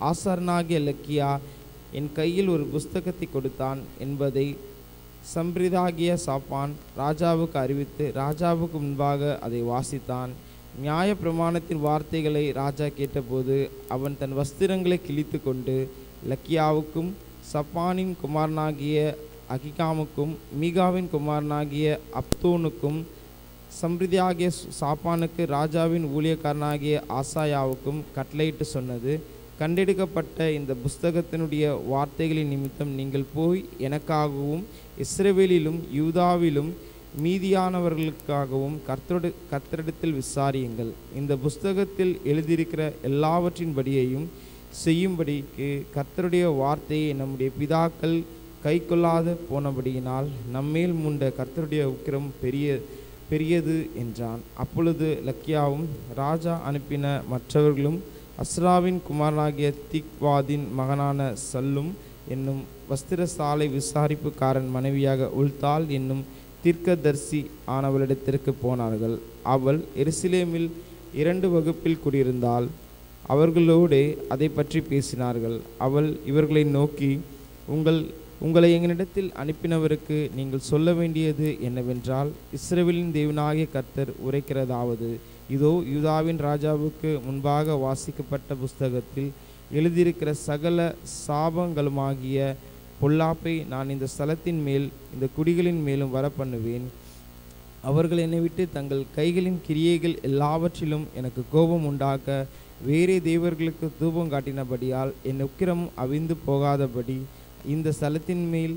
ஆசாரனாகிய லக்கியா என் கையில் ஒரு புஸ்தகத்தை கொடுத்தான் என்பதை சம்பிரிதாகிய சாப்பான் ராஜாவுக்கு அறிவித்து ராஜாவுக்கு முன்பாக அதை வாசித்தான். நியாய பிரமாணத்தின் வார்த்தைகளை ராஜா கேட்டபோது அவன் தன் வஸ்திரங்களை கிழித்து கொண்டு லக்கியாவுக்கும் சப்பானின் குமாரனாகிய அகிகாமுக்கும் மீகாவின் குமாரனாகிய அப்தோனுக்கும் சம்பிரிதியாகிய சாப்பானுக்கு ராஜாவின் ஊழியக்காரனாகிய ஆசாயாவுக்கும் கட்டளையிட்டு சொன்னது, கண்டெடுக்கப்பட்ட இந்த புஸ்தகத்தினுடைய வார்த்தைகளின் நிமித்தம் நீங்கள் போய் எனக்காகவும் இஸ்ரவேலிலும் யூதாவிலும் மீதியானவர்களுக்காகவும் கர்த்தரிடத்தில் விசாரியுங்கள். இந்த புஸ்தகத்தில் எழுதியிருக்கிற எல்லாவற்றின்படியையும் செய்யும்படிக்கு கர்த்தருடைய வார்த்தையை நம்முடைய பிதாக்கள் கை கொள்ளாது போனபடியினால் நம்மேல் மூண்ட கர்த்தருடைய உக்கிரம் பெரியது என்றான். அப்பொழுது லக்கியாவும் ராஜா அனுப்பின மற்றவர்களும் அஸ்ராவின் குமாரனாகிய திக்வாதின் மகனான சல்லும் என்னும் வஸ்திரசாலை விசாரிப்புக்காரன் மனைவியாக உல்தாள் என்னும் தீர்க்கதரிசி ஆனவளிடத்திற்கு போனார்கள். அவள் எருசலேமில் 2 வகுப்பில் குடியிருந்தாள். அவர்களோடே அதை பற்றி பேசினார்கள். அவள் இவர்களை நோக்கி, உங்களை எங்களிடத்தில் அனுப்பினவருக்கு நீங்கள் சொல்ல வேண்டியது என்னவென்றால், இஸ்ரவேலின் தேவனாகிய கர்த்தர் உரைக்கிறதாவது, இதோ யூதாவின் ராஜாவுக்கு முன்பாக வாசிக்கப்பட்ட புஸ்தகத்தில் எழுதியிருக்கிற சகல சாபங்களுமாகிய பொல்லாப்பை நான் இந்த ஸ்தலத்தின் மேல் இந்த குடிகளின் மேலும் வரப்பண்ணுவேன். அவர்கள் என்னை விட்டு தங்கள் கைகளின் கிரியைகள் எல்லாவற்றிலும் எனக்கு கோபம் உண்டாக்க வேறே தேவர்களுக்கு தூபம் காட்டினபடியால் என் உக்கிரம் அவிந்து போகாதபடி இந்த ஸ்தலத்தின் மேல்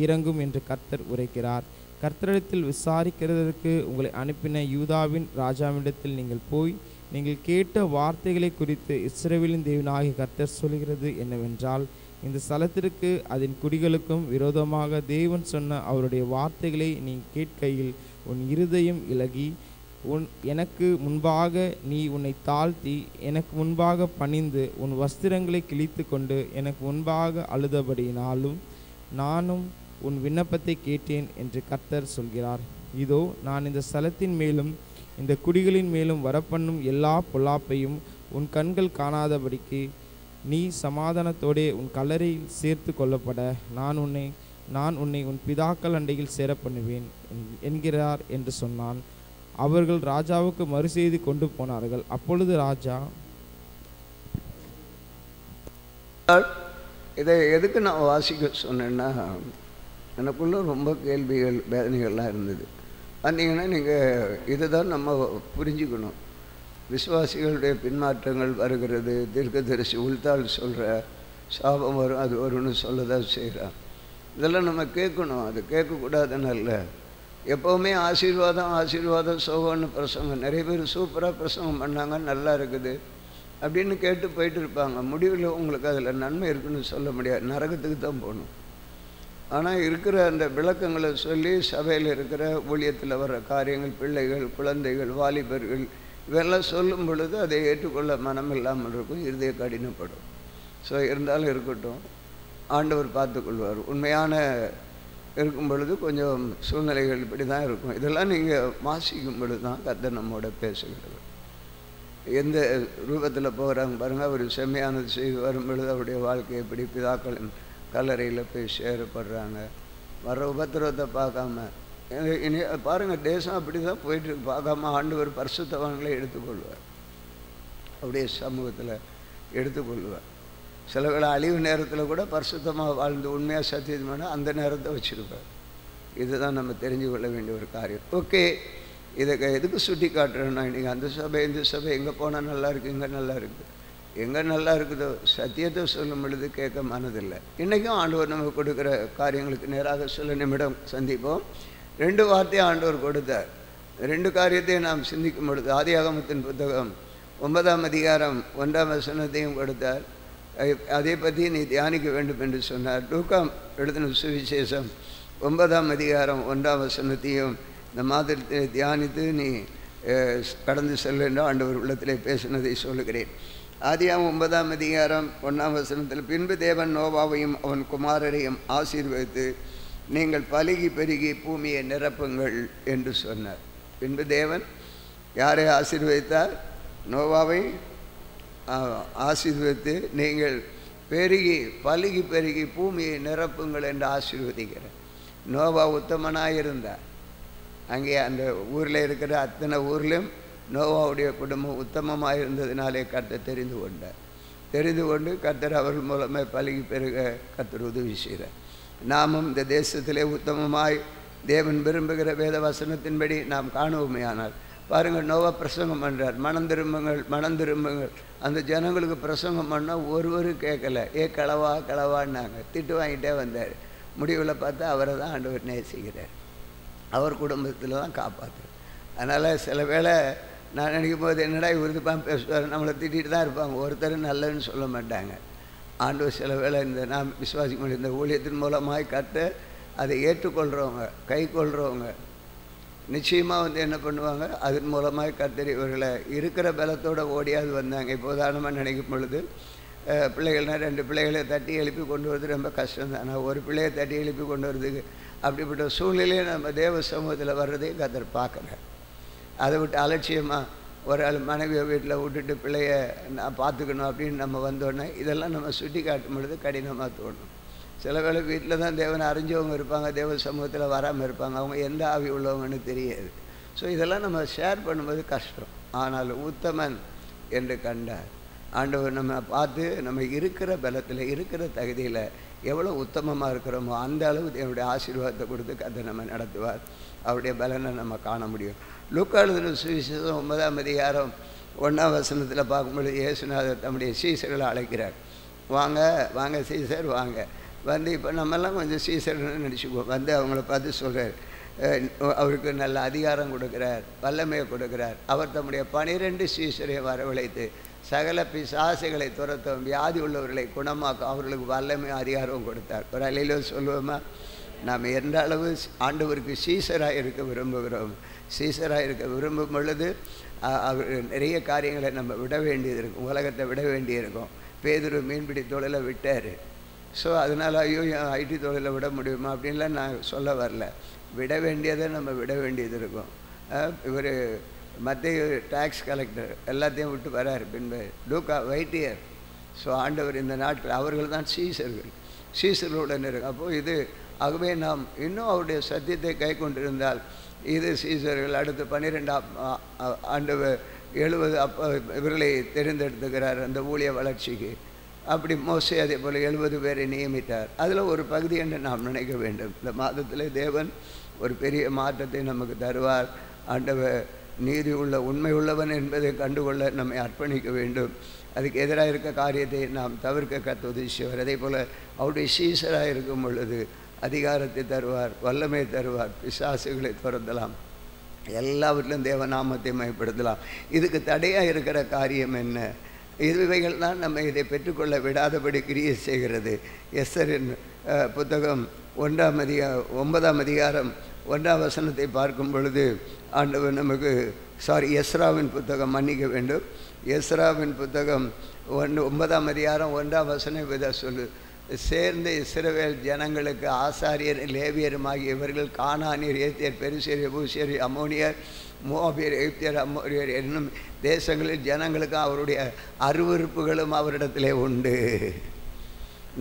இறங்கும் என்று கர்த்தர் உரைக்கிறார். கர்த்தரிடத்தில் விசாரிக்கிறதற்கு உங்களை அனுப்பின யூதாவின் ராஜாவினிடத்தில் நீங்கள் போய் நீங்கள் கேட்ட வார்த்தைகளை குறித்து இஸ்ரவேலின் தேவனாகிய கர்த்தர் சொல்கிறது என்னவென்றால், இந்த ஸ்தலத்திற்கு அதன் குடிகளுக்கும் விரோதமாக தேவன் சொன்ன அவருடைய வார்த்தைகளை நீ கேட்கையில் உன் இருதயம் இலகி எனக்கு முன்பாக நீ உன்னை தாழ்த்தி எனக்கு முன்பாக பணிந்து உன் வஸ்திரங்களை கிழித்து கொண்டு எனக்கு முன்பாக அழுதபடியினாலும் நானும் உன் விண்ணப்பத்தை கேட்டேன் என்று கர்த்தர் சொல்கிறார். இதோ நான் இந்த ஸ்தலத்தின் மேலும் இந்த குடிகளின் மேலும் வரப்பண்ணும் எல்லா பொல்லாப்பையும் உன் கண்கள் காணாதபடிக்கு நீ சமாதானத்தோடே உன் கல்லறையில் சேர்த்து கொள்ளப்பட நான் உன்னை உன் பிதாக்கள் அண்டையில் சேர பண்ணுவேன் என்கிறார் என்று சொன்னான். அவர்கள் ராஜாவுக்கு மறுசெய்தி கொண்டு போனார்கள். அப்பொழுது ராஜா, இதை எதுக்கு நான் வாசிக்க சொன்னேன்னா, எனக்குள்ள ரொம்ப கேள்விகள் வேதனைகள்லாம் இருந்தது. வந்தீங்கன்னா நீங்கள் இதுதான் நம்ம புரிஞ்சுக்கணும். விசுவாசிகளுடைய பின்மாற்றங்கள் வருகிறது, தீர்க்கதரிசி உள்தாள் சொல்கிற சாபம் வரும், அது வரும்னு சொல்ல தான் செய்கிறான். இதெல்லாம் நம்ம கேட்கணும். அது கேட்கக்கூடாதுன்னு இல்லை. எப்போவுமே ஆசீர்வாதம் ஆசீர்வாதம் சோகம்னு பிரசங்கம், நிறைய பேர் சூப்பராக பிரசங்கம் பண்ணாங்க, நல்லா இருக்குது அப்படின்னு கேட்டு போயிட்டு இருப்பாங்க. முடிவில் உங்களுக்கு அதில் நன்மை இருக்குன்னு சொல்ல முடியாது, நரகத்துக்கு தான் போகணும். ஆனால் இருக்கிற அந்த விளக்கங்களை சொல்லி சபையில் இருக்கிற ஊழியத்தில் வர்ற காரியங்கள், பிள்ளைகள், குழந்தைகள், வாலிபர்கள் இவெல்லாம் சொல்லும் பொழுது அதை ஏற்றுக்கொள்ள மனம் இல்லாமல் இருக்கும், இருதய கடினப்படும். ஸோ இருந்தாலும் இருக்கட்டும், ஆண்டவர் பார்த்துக்கொள்வார். உண்மையான இருக்கும் பொழுது கொஞ்சம் சூழ்நிலைகள் இப்படி தான் இருக்கும். இதெல்லாம் நீங்கள் வாசிக்கும் பொழுது தான் கர்த்தர் நம்மோட பேசுகிறது. எந்த ரூபத்தில் போகிறாங்க பாருங்கள். அவர் செம்மையானது செய்து வரும் பொழுது அவருடைய வாழ்க்கை எப்படி பிதாக்களின் கல்லறையில் போய் சேரப்படுறாங்க. வர உபத்திரவத்தை பார்க்காம இனி பாருங்கள், தேசம் அப்படி தான் போயிட்டுருக்கு. பார்க்காம ஆண்டவர் பரிசுத்தவான்களை எடுத்துக்கொள்வார், அப்படியே சமூகத்தில் எடுத்துக்கொள்வார். சில வேளை அழிவு நேரத்தில் கூட பரிசுத்தமாக வாழ்ந்து உண்மையாக சத்தியமான அந்த நேரத்தை வச்சுருப்பார். இதுதான் நம்ம தெரிஞ்சு கொள்ள வேண்டிய ஒரு காரியம். ஓகே, இதை எதுக்கு சுட்டி காட்டுறேன்னா, இன்றைக்கி அந்த சபை இந்த சபை எங்கே போனால் நல்லா இருக்குது, இங்கே நல்லா இருக்குது, எங்கே நல்லா இருக்குதோ சத்தியத்தை சொல்லும் பொழுது கேட்க மனதில்லை. இன்றைக்கும் ஆண்டவர் நம்ம கொடுக்குற காரியங்களுக்கு நேராக சில நிமிடம் சந்திப்போம். 2 வார்த்தையை ஆண்டவர் கொடுத்தார். 2 காரியத்தையும் நாம் சிந்திக்கும் பொழுது ஆதியாகமத்தின் புத்தகம் 9ஆம் அதிகாரம் 1ஆம் வசனத்தையும் கொடுத்தார். அதை பற்றி நீ தியானிக்க வேண்டும் என்று சொன்னார். லூக்கா எழுதின சுவிசேஷம் 9ஆம் அதிகாரம் 1ஆம் வசனத்தையும் இந்த மாதிரி தியானித்து நீ கடந்து செல்ல என்று ஆண்டவர் உள்ளத்திலே பேசினதை சொல்லுகிறேன். ஆதியாகமம் 9ஆம் அதிகாரம் 1ஆம் வசனத்தில், பின்பு தேவன் நோவாவையும் அவன் குமாரரையும் ஆசீர்வதித்து நீங்கள் பலுகி பெருகி பூமியை நிரப்புங்கள் என்று சொன்னார். பின்பு தேவன் யாரை ஆசீர்வதித்தார்? நோவாவை ஆசீர்வதித்து நீங்கள் பெருகி பலுகி பெருகி பூமியை நிரப்புங்கள் என்று ஆசீர்வதிக்கிறார். நோவா உத்தமனாக இருந்தார். அங்கே அந்த ஊரில் இருக்கிற அத்தனை ஊர்லேயும் நோவாவுடைய குடும்பம் உத்தமமாக இருந்ததினாலே கர்த்தர் தெரிந்து கொண்டு கர்த்தர் அவர்கள் மூலமாக பலுகி பெருக கர்த்தர் உதவி செய்கிறார். நாமும் இந்த தேசத்திலே உத்தமமாய் தேவன் விரும்புகிற வேத வசனத்தின்படி நாம் காணுவோமே. ஆனால் பாருங்கள், நோவா பிரசங்கம் பண்ணுறார், மனம் திரும்புங்கள். அந்த ஜனங்களுக்கு பிரசங்கம் பண்ணால் ஒருவரும் கேட்கலை. களவான்னாங்க, திட்டு வாங்கிட்டே வந்தார். முடிவில் பார்த்தா அவரை தான் ஆண்டவர் நேசிக்கிறார், அவர் குடும்பத்தில் தான் காப்பாற்றுறார். அதனால் சில வேளை நான் நினைக்கும் போது என்னடா இவருதுப்பான் பேசுவார், நம்மளை திட்டிகிட்டு தான் இருப்பாங்க, ஒருத்தர் நல்லதுன்னு சொல்ல மாட்டாங்க. ஆண்டவர் சில வேளை இந்த நாம் விசுவாசிக்க இந்த ஊழியத்தின் மூலமாக கற்று அதை ஏற்றுக்கொள்கிறவங்க, கை கொள்கிறவங்க நிச்சயமாக என்ன பண்ணுவாங்க, அதன் மூலமாக கர்த்தர் இவர்களை இருக்கிற பலத்தோடு ஓடியாது வந்தாங்க. இப்போ உதாரணமாக நினைக்கும் பொழுது பிள்ளைகள்னால் 2 பிள்ளைகளை தட்டி எழுப்பி கொண்டு வரது ரொம்ப கஷ்டம் தான். ஆனால் ஒரு பிள்ளையை தட்டி எழுப்பி கொண்டு வரதுக்கு அப்படிப்பட்ட சூழ்நிலையை நம்ம தேவ சமூகத்தில் வர்றதையும் கர்த்தர் பார்க்குறேன். அதை விட்டு அலட்சியமாக ஒரு ஆள் மனைவியை வீட்டில் விட்டுட்டு பிள்ளைய நான் பார்த்துக்கணும் அப்படின்னு நம்ம வந்தோடனே இதெல்லாம் நம்ம சுட்டி காட்டும் பொழுது கடினமாக தோணும். சில வேளை வீட்டில் தான் தேவனை அறிஞ்சவங்க இருப்பாங்க, தேவ சமூகத்தில் வராமல் இருப்பாங்க, அவங்க எந்த ஆவி உள்ளவங்கன்னு தெரியாது. ஸோ இதெல்லாம் நம்ம ஷேர் பண்ணும்போது கஷ்டம். ஆனால் உத்தமன் என்று கண்டார் ஆண்டவர் நம்ம பார்த்து நம்ம இருக்கிற பலத்தில் இருக்கிற தகுதியில் எவ்வளோ உத்தமமாக இருக்கிறோமோ அந்த அளவு என்னுடைய ஆசீர்வாதத்தை கொடுத்து கதை நம்ம நடத்துவார். அவருடைய பலனை நம்ம காண முடியும். லூக்கா எழுதின சுவிசேஷம் 9ஆம் அதிகாரம் 1ஆம் வசனத்தில் பார்க்கும்பொழுது இயேசுநாதர் தம்முடைய சீசர்களை அழைக்கிறார். வாங்க சீசர் வாங்க. வந்து இப்போ நம்மெல்லாம் கொஞ்சம் சீசர்னு நினச்சிக்குவோம். வந்து அவங்கள பார்த்து சொல்கிறார், அவருக்கு நல்ல அதிகாரம் கொடுக்கிறார், வல்லமையை கொடுக்கிறார். அவர் தம்முடைய 12 சீஷரை வரவழைத்து சகல பிசாசுகளை துரத்தும், வியாதி உள்ளவர்களை குணமாக்கும் அவர்களுக்கு வல்லமை அதிகாரம் கொடுத்தார். ஒரு அலையில சொல்லுவோமா, நாம் எந்த அளவு ஆண்டவருக்கு சீசராக இருக்க விரும்புகிறோம். சீசராக இருக்க விரும்பும் பொழுது அவர் நிறைய காரியங்களை நம்ம விட வேண்டியது இருக்கும், உலகத்தை விட வேண்டியிருக்கும். பேதுரு மீன்பிடி தொழிலை விட்டார். ஸோ அதனால் ஐயோ ஐடி தொழிலை விட முடியுமா அப்படின்லாம் நான் சொல்ல வரல. விட வேண்டியதை நம்ம விட வேண்டியது இருக்கும். இவர் மத்திய டேக்ஸ் கலெக்டர் எல்லாத்தையும் விட்டு வரார். பின்பு லூக்கா வைத்தியர். ஸோ ஆண்டவர் இந்த நாட்கள் அவர்கள் தான் சீசர்களுடன் இருக்கு. அப்போது இது ஆகவே நாம் இன்னும் அவருடைய சத்தியத்தை கை கொண்டிருந்தால் இது சீசர்கள். அடுத்து 12 ஆண்டவர் 70 இவர்களை தெரிந்தெடுத்துக்கிறார் அந்த ஊழிய வளர்ச்சிக்கு. அப்படி மோசே அதே போல் 70 பேரை நியமித்தார். அதில் ஒரு பகுதி என்று நாம் நினைக்க வேண்டும். இந்த மாதத்தில் தேவன் ஒரு பெரிய மாற்றத்தை நமக்கு தருவார். ஆண்டவர் நீதி உள்ள உண்மை உள்ளவன் என்பதை கண்டுகொள்ள நம்மை அர்ப்பணிக்க வேண்டும். அதுக்கு எதிராக இருக்க காரியத்தை நாம் தவிர்க்க கத்துதீஸ்வர். அதே போல் அவருடைய சீசராக இருக்கும் பொழுது அதிகாரத்தை தருவார், வல்லமை தருவார், பிசாசுகளை துரத்தலாம், எல்லாவற்றிலும் தேவநாமத்தை மயப்படுத்தலாம். இதுக்கு தடையாக இருக்கிற காரியம் என்ன? இவைகள் தான் நம்ம இதை பெற்றுக்கொள்ள விடாதபடி கிரியை செய்கிறது. எஸ்தரின் புத்தகம் 9ஆம் அதிகாரம் 1ஆம் வசனத்தை பார்க்கும் பொழுது ஆண்டவர் நமக்கு எஸ்ராவின் புத்தகம் மன்னிக்க வேண்டும். எஸ்ராவின் புத்தகம் 9ஆம் அதிகாரம் 1ஆம் வசனம் இதை சொல்லு. சேர்ந்த இஸ்ரவேல் ஜனங்களுக்கு ஆசாரியர் லேவியருமாகிய இவர்கள் கானானியர், ஏத்தியர், பெருசியர், எபூசியர், அம்மோனியர், மோபியர், எகிப்தியர், அம்மோரியர் என்னும் தேசங்களில் ஜனங்களுக்கு அவருடைய அருவருப்புகளும் அவரிடத்திலே உண்டு.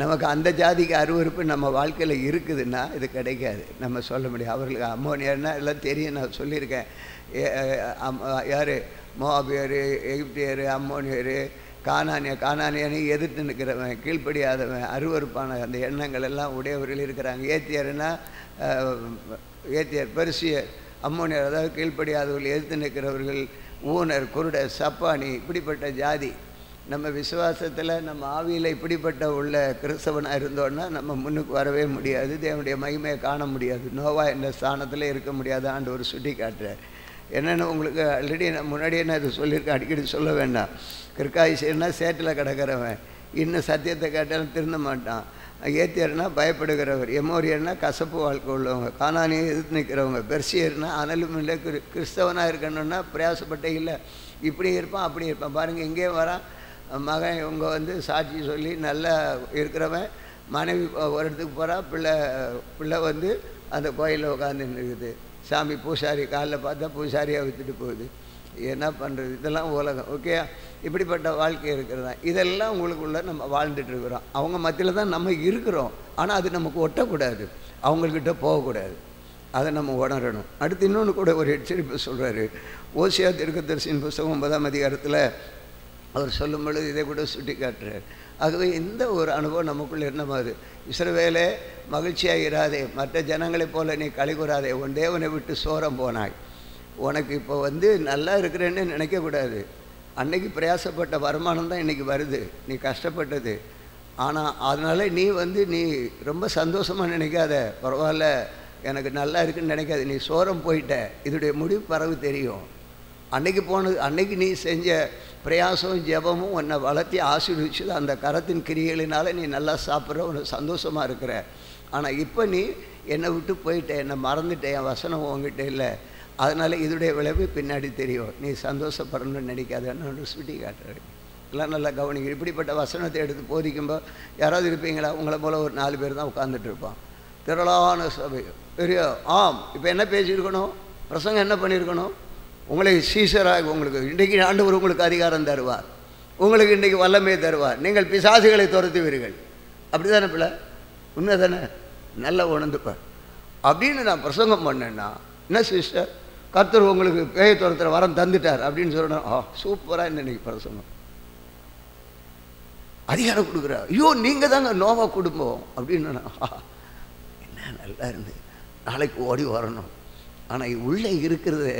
நமக்கு அந்த ஜாதிக்கு அருவருப்பு நம்ம வாழ்க்கையில் இருக்குதுன்னா இது கிடைக்காது, நம்ம சொல்ல முடியும். அவர்களுக்கு அம்மோனியர்னா எல்லாம் தெரியும், நான் சொல்லியிருக்கேன். யார்? மோபியர், எகிப்தியர், அம்மோனியர், கானானியனை எதிர்த்து நிற்கிறவன், கீழ்ப்படியாதவன், அருவருப்பான அந்த எண்ணங்கள் எல்லாம் உடையவர்கள் இருக்கிறாங்க. ஏத்தியர், பெருசியர், அம்மோனியர் அதாவது கீழ்ப்படியாதவர்கள், எதிர்த்து நிற்கிறவர்கள், ஊனர், குருடர், சப்பானி, இப்படிப்பட்ட ஜாதி. நம்ம விசுவாசத்தில் நம்ம ஆவியில் இப்படிப்பட்ட உள்ள கிறிஸ்தவனாக இருந்தோன்னா நம்ம முன்னுக்கு வரவே முடியாது, தேவனுடைய மகிமையை காண முடியாது, நோவா என்ற ஸ்தானத்தில் இருக்க முடியாது. ஆண்டவர் சுட்டி காட்டுறார். என்னென்னு உங்களுக்கு ஆல்ரெடி நான் முன்னாடியே நான் இது சொல்லியிருக்கேன், அடிக்கடி சொல்ல வேண்டாம். கிற்காயிசேர்னா சேற்றில் கிடக்கிறவன், இன்னும் சத்தியத்தை கேட்டாலும் திருந்த மாட்டான். ஏத்தியர்னா பயப்படுகிறவர், எமோரியர்னா கசப்பு வாழ்க்கை உள்ளவங்க, கானானியை எதிர்த்து நிற்கிறவங்க, பெர்சியர்னா அனலும் இல்லை, கிறிஸ்தவனாக இருக்கணும்னா பிரயாசப்பட்டே இல்லை, இப்படி இருப்பான் அப்படி இருப்பான். பாருங்கள், இங்கே வரான் மகன், இவங்க சாட்சி சொல்லி நல்லா இருக்கிறவன், மனைவி ஒரு இடத்துக்கு போகிறான், பிள்ளை அந்த கோயிலில் உட்காந்துன்னு இருக்குது. சாமி பூசாரி காலில் பார்த்தா பூசாரியாக விற்றுட்டு போகுது. என்ன பண்ணுறது? இதெல்லாம் உலகம். ஓகே, இப்படிப்பட்ட வாழ்க்கை இருக்கிறதா? இதெல்லாம் உங்களுக்குள்ளே நம்ம வாழ்ந்துட்டு இருக்கிறோம். அவங்க மத்தியில் தான் நம்ம இருக்கிறோம். ஆனால் அது நமக்கு ஒட்டக்கூடாது, அவங்கக்கிட்ட போகக்கூடாது. அதை நம்ம உணரணும். அடுத்து இன்னொன்று கூட ஒரு எச்சரிப்பு சொல்கிறாரு. ஓசியா தீர்க்கதரிசியின் புத்தகம் 9ஆம் அதிகாரத்தில் அவர் சொல்லும் பொழுது இதை கூட சுட்டி காட்டுறார். ஆகவே இந்த ஒரு அனுபவம் நமக்குள்ளே இருந்த மாதிரி, இஸ்ரவேலே மகிழ்ச்சியாக இராதே, மற்ற ஜனங்களைப் போல நீ களிகூறாதே, உன் தேவனை விட்டு சோரம் போனாய். உனக்கு இப்போ நல்லா இருக்கிறேன்னு நினைக்கக்கூடாது. அன்னைக்கு பிரயாசப்பட்ட வருமானம் தான் இன்றைக்கி வருது, நீ கஷ்டப்பட்டது. ஆனால் அதனால் நீ ரொம்ப சந்தோஷமாக நினைக்காத, பரவாயில்ல எனக்கு நல்லா இருக்குன்னு நினைக்காது, நீ சோரம் போயிட்ட. இதோடைய முடிவு பிறகு தெரியும். அன்னைக்கு நீ செஞ்ச பிரயாசம் ஜெபமும் உன்னை வளர்த்தி ஆசீர்வதிச்சது, அந்த கரத்தின் கிரியைகளினால நீ நல்லா சாப்பிட்ற, உனக்கு சந்தோஷமாக இருக்கிற. ஆனால் இப்போ நீ என்னை விட்டு போயிட்ட, என்னை மறந்துட்டேன், என் வசனம் உங்ககிட்ட இல்லை, அதனால் இதோடைய விளைவு பின்னாடி தெரியும், நீ சந்தோஷப்படணும்னு நினைக்காதன்னு சுட்டி காட்டுறாரு. எல்லாம் நல்லா கவனிங்க. இப்படிப்பட்ட வசனத்தை எடுத்து போதிக்கும்போது யாராவது இருப்பீங்களா? உங்களை போல் ஒரு 4 பேர் தான் உட்காந்துட்டு இருப்பான். திரளான சபை பெரிய. இப்போ என்ன பேசியிருக்கணும்? பிரசங்கம் என்ன பண்ணியிருக்கணும்? உங்களை சீசராக உங்களுக்கு இன்றைக்கு ஆண்டவர் உங்களுக்கு அதிகாரம் தருவார், உங்களுக்கு இன்றைக்கு வல்லமை தருவார், நீங்கள் பிசாசுகளை துரத்துவீர்கள். அப்படி தானே பிள்ளை? உண்மை தானே? நல்லா உணர்ந்துப்பார். அப்படின்னு நான் பிரசங்கம் பண்ணேன்னா, என்ன சிஸ்டர், கர்த்தர் உங்களுக்கு பேயை துரத்துற வரம் தந்துட்டார் அப்படின்னு சொல்லணும். சூப்பராக இன்னைக்கு பிரசங்கம், அதிகாரம் கொடுக்குறார். ஐயோ நீங்கள் தாங்க நோவா குடும்பம் அப்படின்னு. என்ன நல்லா இருந்து நாளைக்கு ஓடி வரணும். ஆனால் உள்ளே இருக்கிறது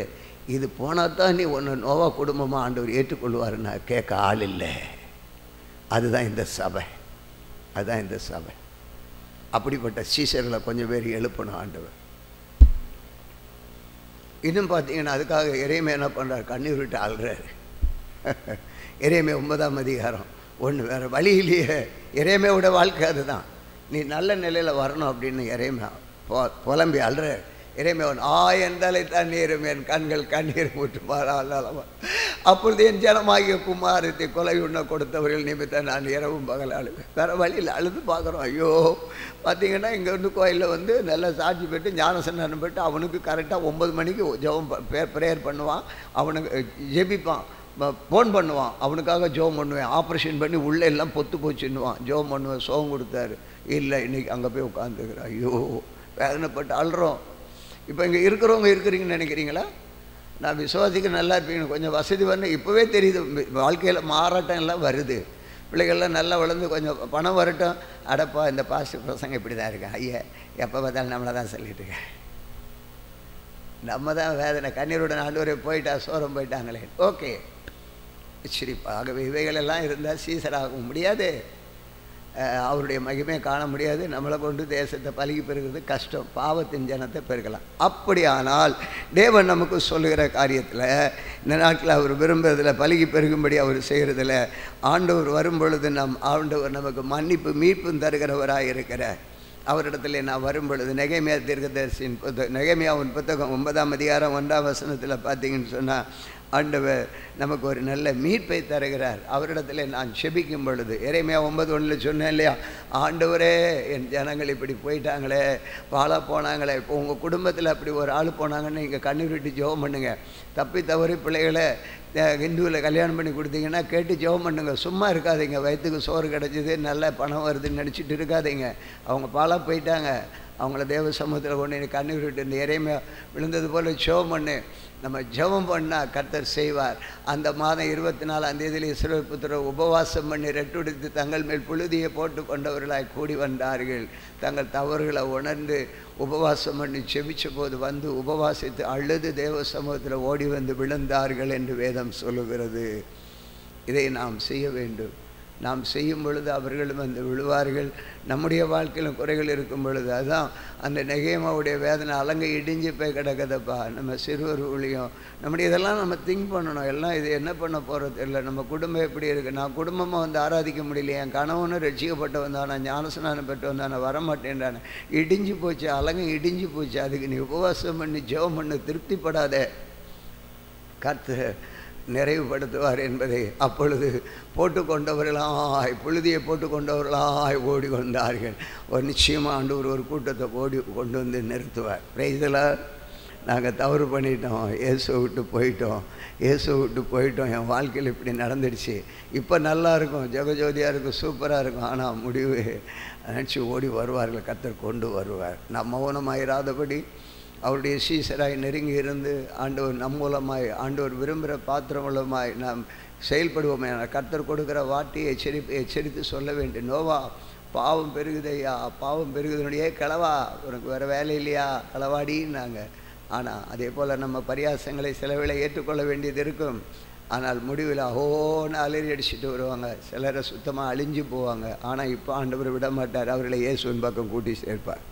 இது போனால் தான் நீ ஒன்று நோவா குடும்பமாக ஆண்டவர் ஏற்றுக்கொள்வாருன்னா கேட்க ஆள் இல்லை. அதுதான் இந்த சபை, அதுதான் இந்த சபை. அப்படிப்பட்ட சீசர்களை கொஞ்சம் பேர் எழுப்பணும் ஆண்டவர். இன்னும் பார்த்தீங்கன்னா அதுக்காக எரேமியா என்ன பண்ணுறார், கண்ணீர் விட்டு ஆள்றாரு. எரேமியா 9ஆம் அதிகாரம் 1. வேறு வழியிலேயே எரேமியாவோட வாழ்க்கை அதுதான். நீ நல்ல நிலையில் வரணும் அப்படின்னு எரேமியா புலம்பி அழுறார். எரேமியாவன் என்றாலே தண்ணீரும் என் கண்கள் கண்ணீர் ஊற்றுமாறால் அப்பொழுது என் ஜனமாகிய குமாரத்தை கொலை உண்ண கொடுத்தவர்கள் நிமித்தம் நான் இரவும் பகல் அழுவேன். வேறு வழியில் அழுது பார்க்குறோம். ஐயோ பார்த்திங்கன்னா இங்கே வந்து கோயிலில் வந்து நல்லா சாட்சி போட்டு ஞானசனம் போட்டு அவனுக்கு கரெக்டாக 9 மணிக்கு ஜெபம் ப்ரேயர் பண்ணுவான், அவனுக்கு ஜெபிப்பான், ஃபோன் பண்ணுவான், அவனுக்காக ஜெபம் பண்ணுவேன். ஆப்ரேஷன் பண்ணி உள்ளே எல்லாம் பொத்து போச்சுன்னுவான், ஜெபம் பண்ணுவேன், சோகம் கொடுத்தாரு. இல்லை இன்றைக்கி அங்கே போய் உட்காந்துக்கிறேன். ஐயோ வேதனைப்பட்டு அழுறோம். இப்போ இங்கே இருக்கிறவங்க இருக்கிறீங்கன்னு நினைக்கிறீங்களா? நான் விசுவாசிக்க நல்லா இருப்பீங்க, கொஞ்சம் வசதி வரணும். இப்போவே தெரியுது வாழ்க்கையில் மாறாட்டம் எல்லாம் வருது. பிள்ளைகள்லாம் நல்லா வளர்ந்து கொஞ்சம் பணம் வரட்டும், அடப்பா இந்த பாஸ்டர் பிரசங்க இப்படி தான் இருக்கேன், ஐயா எப்போ பார்த்தாலும் நம்மளை தான் சொல்லிட்டு இருக்கேன். நம்ம தான் வேதனை கண்ணீருடன் ஆண்டவரே போயிட்டா சோரம் போயிட்டாங்களே. ஓகே சிரிப்பாகவே இவைகளெல்லாம் இருந்தால் சீசராக முடியாது, அவருடைய மகிமையை காண முடியாது. நம்மளை கொண்டு தேசத்தை பழகி பெறுகிறது கஷ்டம், பாவத்தின் ஜனத்தை பெருக்கலாம். அப்படியானால் தேவன் நமக்கு சொல்லுகிற காரியத்தில் இந்த நாட்டில் அவர் விரும்புறதில் பழகி பெருகும்படி அவர் செய்கிறதில் ஆண்டவர் வரும்பொழுது ஆண்டவர் நமக்கு மன்னிப்பு மீட்பும் தருகிறவராக இருக்கிறார். அவரிடத்துல நான் வரும்பொழுது நெகேமியா தீர்க்கதரிசியின் நெகேமியாவின் புத்தகம் 9ஆம் அதிகாரம் 1ஆம் வசனத்தில் பார்த்தீங்கன்னு சொன்னால் ஆண்டவர் நமக்கு ஒரு நல்ல மீட்பை தருகிறார். அவரிடத்துல நான் செபிக்கும் பொழுது எரேமியா 9:1 சொன்னேன் இல்லையா, ஆண்டவரே என் ஜனங்கள் இப்படி போயிட்டாங்களே, பாழா போனாங்களே. இப்போ உங்கள் குடும்பத்தில் அப்படி ஒரு ஆள் போனாங்கன்னு நீங்கள் கண்ணீர் விட்டு ஜெபம் பண்ணுங்கள். தப்பி தவறி பிள்ளைகளை ஹிந்துவில் கல்யாணம் பண்ணி கொடுத்தீங்கன்னா கேட்டு ஜெபம் பண்ணுங்க. சும்மா இருக்காதீங்க, வயிற்றுக்கு சோறு கிடச்சிது நல்ல பணம் வருதுன்னு நினச்சிட்டு இருக்காதீங்க. அவங்க பாழா போயிட்டாங்க, அவங்கள தேவ சமூகத்தில் கொண்டு கண்ணீர் விட்டு இந்த எரேமியா விழுந்தது போல் ஜெபம் பண்ணு. நம்ம ஜெபம் பண்ணால் கர்த்தர் செய்வார். அந்த மாதம் 24ஆம் தேதியில் இஸ்ரவேல் புத்திரர் உபவாசம் பண்ணி ரெட்டுடித்து தங்கள் மேல் புழுதியை போட்டு கொண்டவர்களாய் கூடி வந்தார்கள். தங்கள் தவறுகளை உணர்ந்து உபவாசம் பண்ணி செபிச்ச போது வந்து உபவாசித்து அழுது தேவ சமூகத்தில் ஓடி வந்து விழுந்தார்கள் என்று வேதம் சொல்லுகிறது. இதை நாம் செய்ய வேண்டும். நாம் செய்யும் பொழுது அவர்களும் வந்து விழுவார்கள். நம்முடைய வாழ்க்கையிலும் குறைகள் இருக்கும் பொழுது அதுதான் அந்த நெகேமியாவுடைய வேதனை அலங்கை இடிஞ்சு போய் கிடக்குதப்பா. நம்ம சிறுவர் ஊழியம் நம்முடைய இதெல்லாம் நம்ம திங்க் பண்ணணும். எல்லாம் இது என்ன பண்ண போகிறது இல்லை, நம்ம குடும்பம் எப்படி இருக்குது. நான் குடும்பமாக வந்து ஆராதிக்க முடியல, என் கணவனும் ரட்சிக்கப்பட்டு வந்தானே, ஞானஸ்நானம் பெற்று வந்தானே, வரமாட்டேன்டானே, இடிஞ்சு போச்சு, அலங்கை இடிஞ்சு போச்சு. அதுக்கு நீ உபவாசம் பண்ணி ஜெபம் பண்ணி திருப்திப்படாத, கர்த்தர் நிறைவுபடுத்துவார் என்பதை அப்பொழுது போட்டுக்கொண்டவர்களாய் புழுதியை போட்டுக்கொண்டவர்களாய் ஓடி கொண்டார்கள். ஒரு நிச்சயமாக ஆண்டவர் ஒரு கூட்டத்தை ஓடி கொண்டு வந்து நிறுத்துவார். பிரைஸ்ல நாங்கள் தவறு பண்ணிட்டோம், இயேசுவை விட்டு போயிட்டோம், இயேசுவை விட்டு போயிட்டோம், என் வாழ்க்கையில் இப்படி நடந்துடுச்சு, இப்போ நல்லா இருக்கும், ஜெகஜோதியாக இருக்கும், சூப்பராக இருக்கும். ஆனால் முடிவு நினச்சி ஓடி வருவார்கள், கர்த்தர் கொண்டு வருவார். நாம் மௌனமாயிராதபடி அவருடைய சீசராய் நெருங்கி இருந்து ஆண்டவர் நம் மூலமாய் ஆண்டவர் விரும்புகிற பாத்திரம் மூலமாய் நாம் செயல்படுவோமே. கர்த்தர் கொடுக்குற வார்த்தையை எச்சரித்து சொல்ல வேண்டும். நோவா பாவம் பெருகுதையா, பாவம் பெருகுதனுடைய கிளவா, உனக்கு வேறு வேலை இல்லையா, களவாடின்னாங்க. ஆனால் அதே போல் நம்ம பரியாசங்களை சிலவேளை ஏற்றுக்கொள்ள வேண்டியது இருக்கும். ஆனால் முடிவில் ஓன்னு அலறி அடிச்சுட்டு வருவாங்க, சிலரை சுத்தமாக அழிஞ்சு போவாங்க. ஆனால் இப்போ ஆண்டவர் விட மாட்டார், அவர்களை இயேசுவின் பக்கம் கூட்டி சேர்ப்பார்,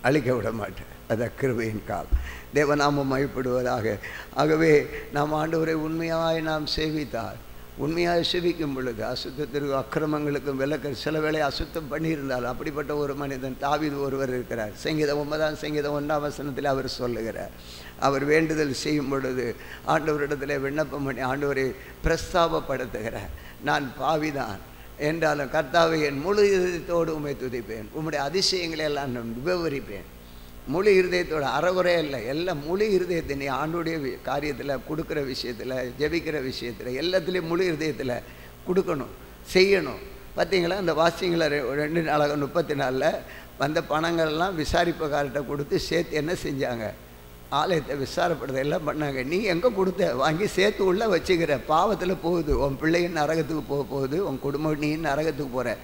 அழிக்க விட மாட்டார். அது கிருபையின் காலம். தேவநாமம் மகிமைப்படுவதாக. ஆகவே நாம் ஆண்டவரை உண்மையாய் நாம் சேவித்தால், உண்மையாக செபிக்கும் பொழுது அசுத்தத்திற்கு அக்கிரமங்களுக்கும் விலக்க சில வேளை அசுத்தம் பண்ணியிருந்தால் அப்படிப்பட்ட ஒரு மனிதன் தாவீது ஒருவர் இருக்கிறார். சங்கீதம் 9:1 வசனத்தில் அவர் சொல்லுகிறார், அவர் வேண்டுதல் செய்யும் பொழுது ஆண்டவரிடத்தில் விண்ணப்பம் பண்ணி ஆண்டவரை பிரஸ்தாபப்படுத்துகிறார். நான் பாவிதான் என்றாலும் கர்த்தாவை என் முழு இதயத்தோடு உம்மை துதிப்பேன், உம்முடைய அதிசயங்களை எல்லாம் நான் விவரிப்பேன். முழு இருதயத்தோட அறகுறை இல்லை, எல்லாம் முழு இருதயத்தை நீ ஆண்டுடைய காரியத்தில் கொடுக்குற விஷயத்தில், ஜெபிக்கிற விஷயத்தில், எல்லாத்துலேயும் முழு இருதயத்தில் கொடுக்கணும், செய்யணும். பார்த்தீங்களா அந்த வாசியங்களை 2:34 வந்த பணங்கள்லாம் விசாரிப்புக்கார்ட்ட கொடுத்து சேர்த்து என்ன செஞ்சாங்க, ஆலயத்தை விசாரப்படுத்த எல்லாம் பண்ணாங்க. நீ எங்கே கொடுத்த, வாங்கி சேர்த்து உள்ளே வச்சுக்கிற, பாவத்தில் போகுது, உன் பிள்ளையின் நரகத்துக்கு போகுது, உன் குடும்பம் நீ நரகத்துக்கு போகிற.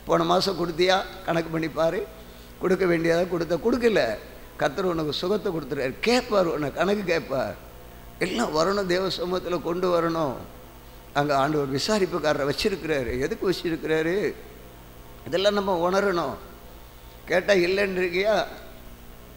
போன மாதம் கொடுத்தியா, கணக்கு பண்ணிப்பார், கொடுக்க வேண்டியதாக கொடுக்கல, கர்த்தர் உனக்கு சுகத்தை கொடுத்துறாரு, கேட்பார், உனக்கு கணக்கு கேட்பார். எல்லாம் வரணும், தேவ சமூகத்தில் கொண்டு வரணும். அங்கே ஆண்டவர் விசாரிப்புக்காரரை வச்சிருக்கிறாரு. எதுக்கு வச்சிருக்கிறாரு, இதெல்லாம் நம்ம உணரணும். கேட்டால் இல்லைன்னு இருக்கியா,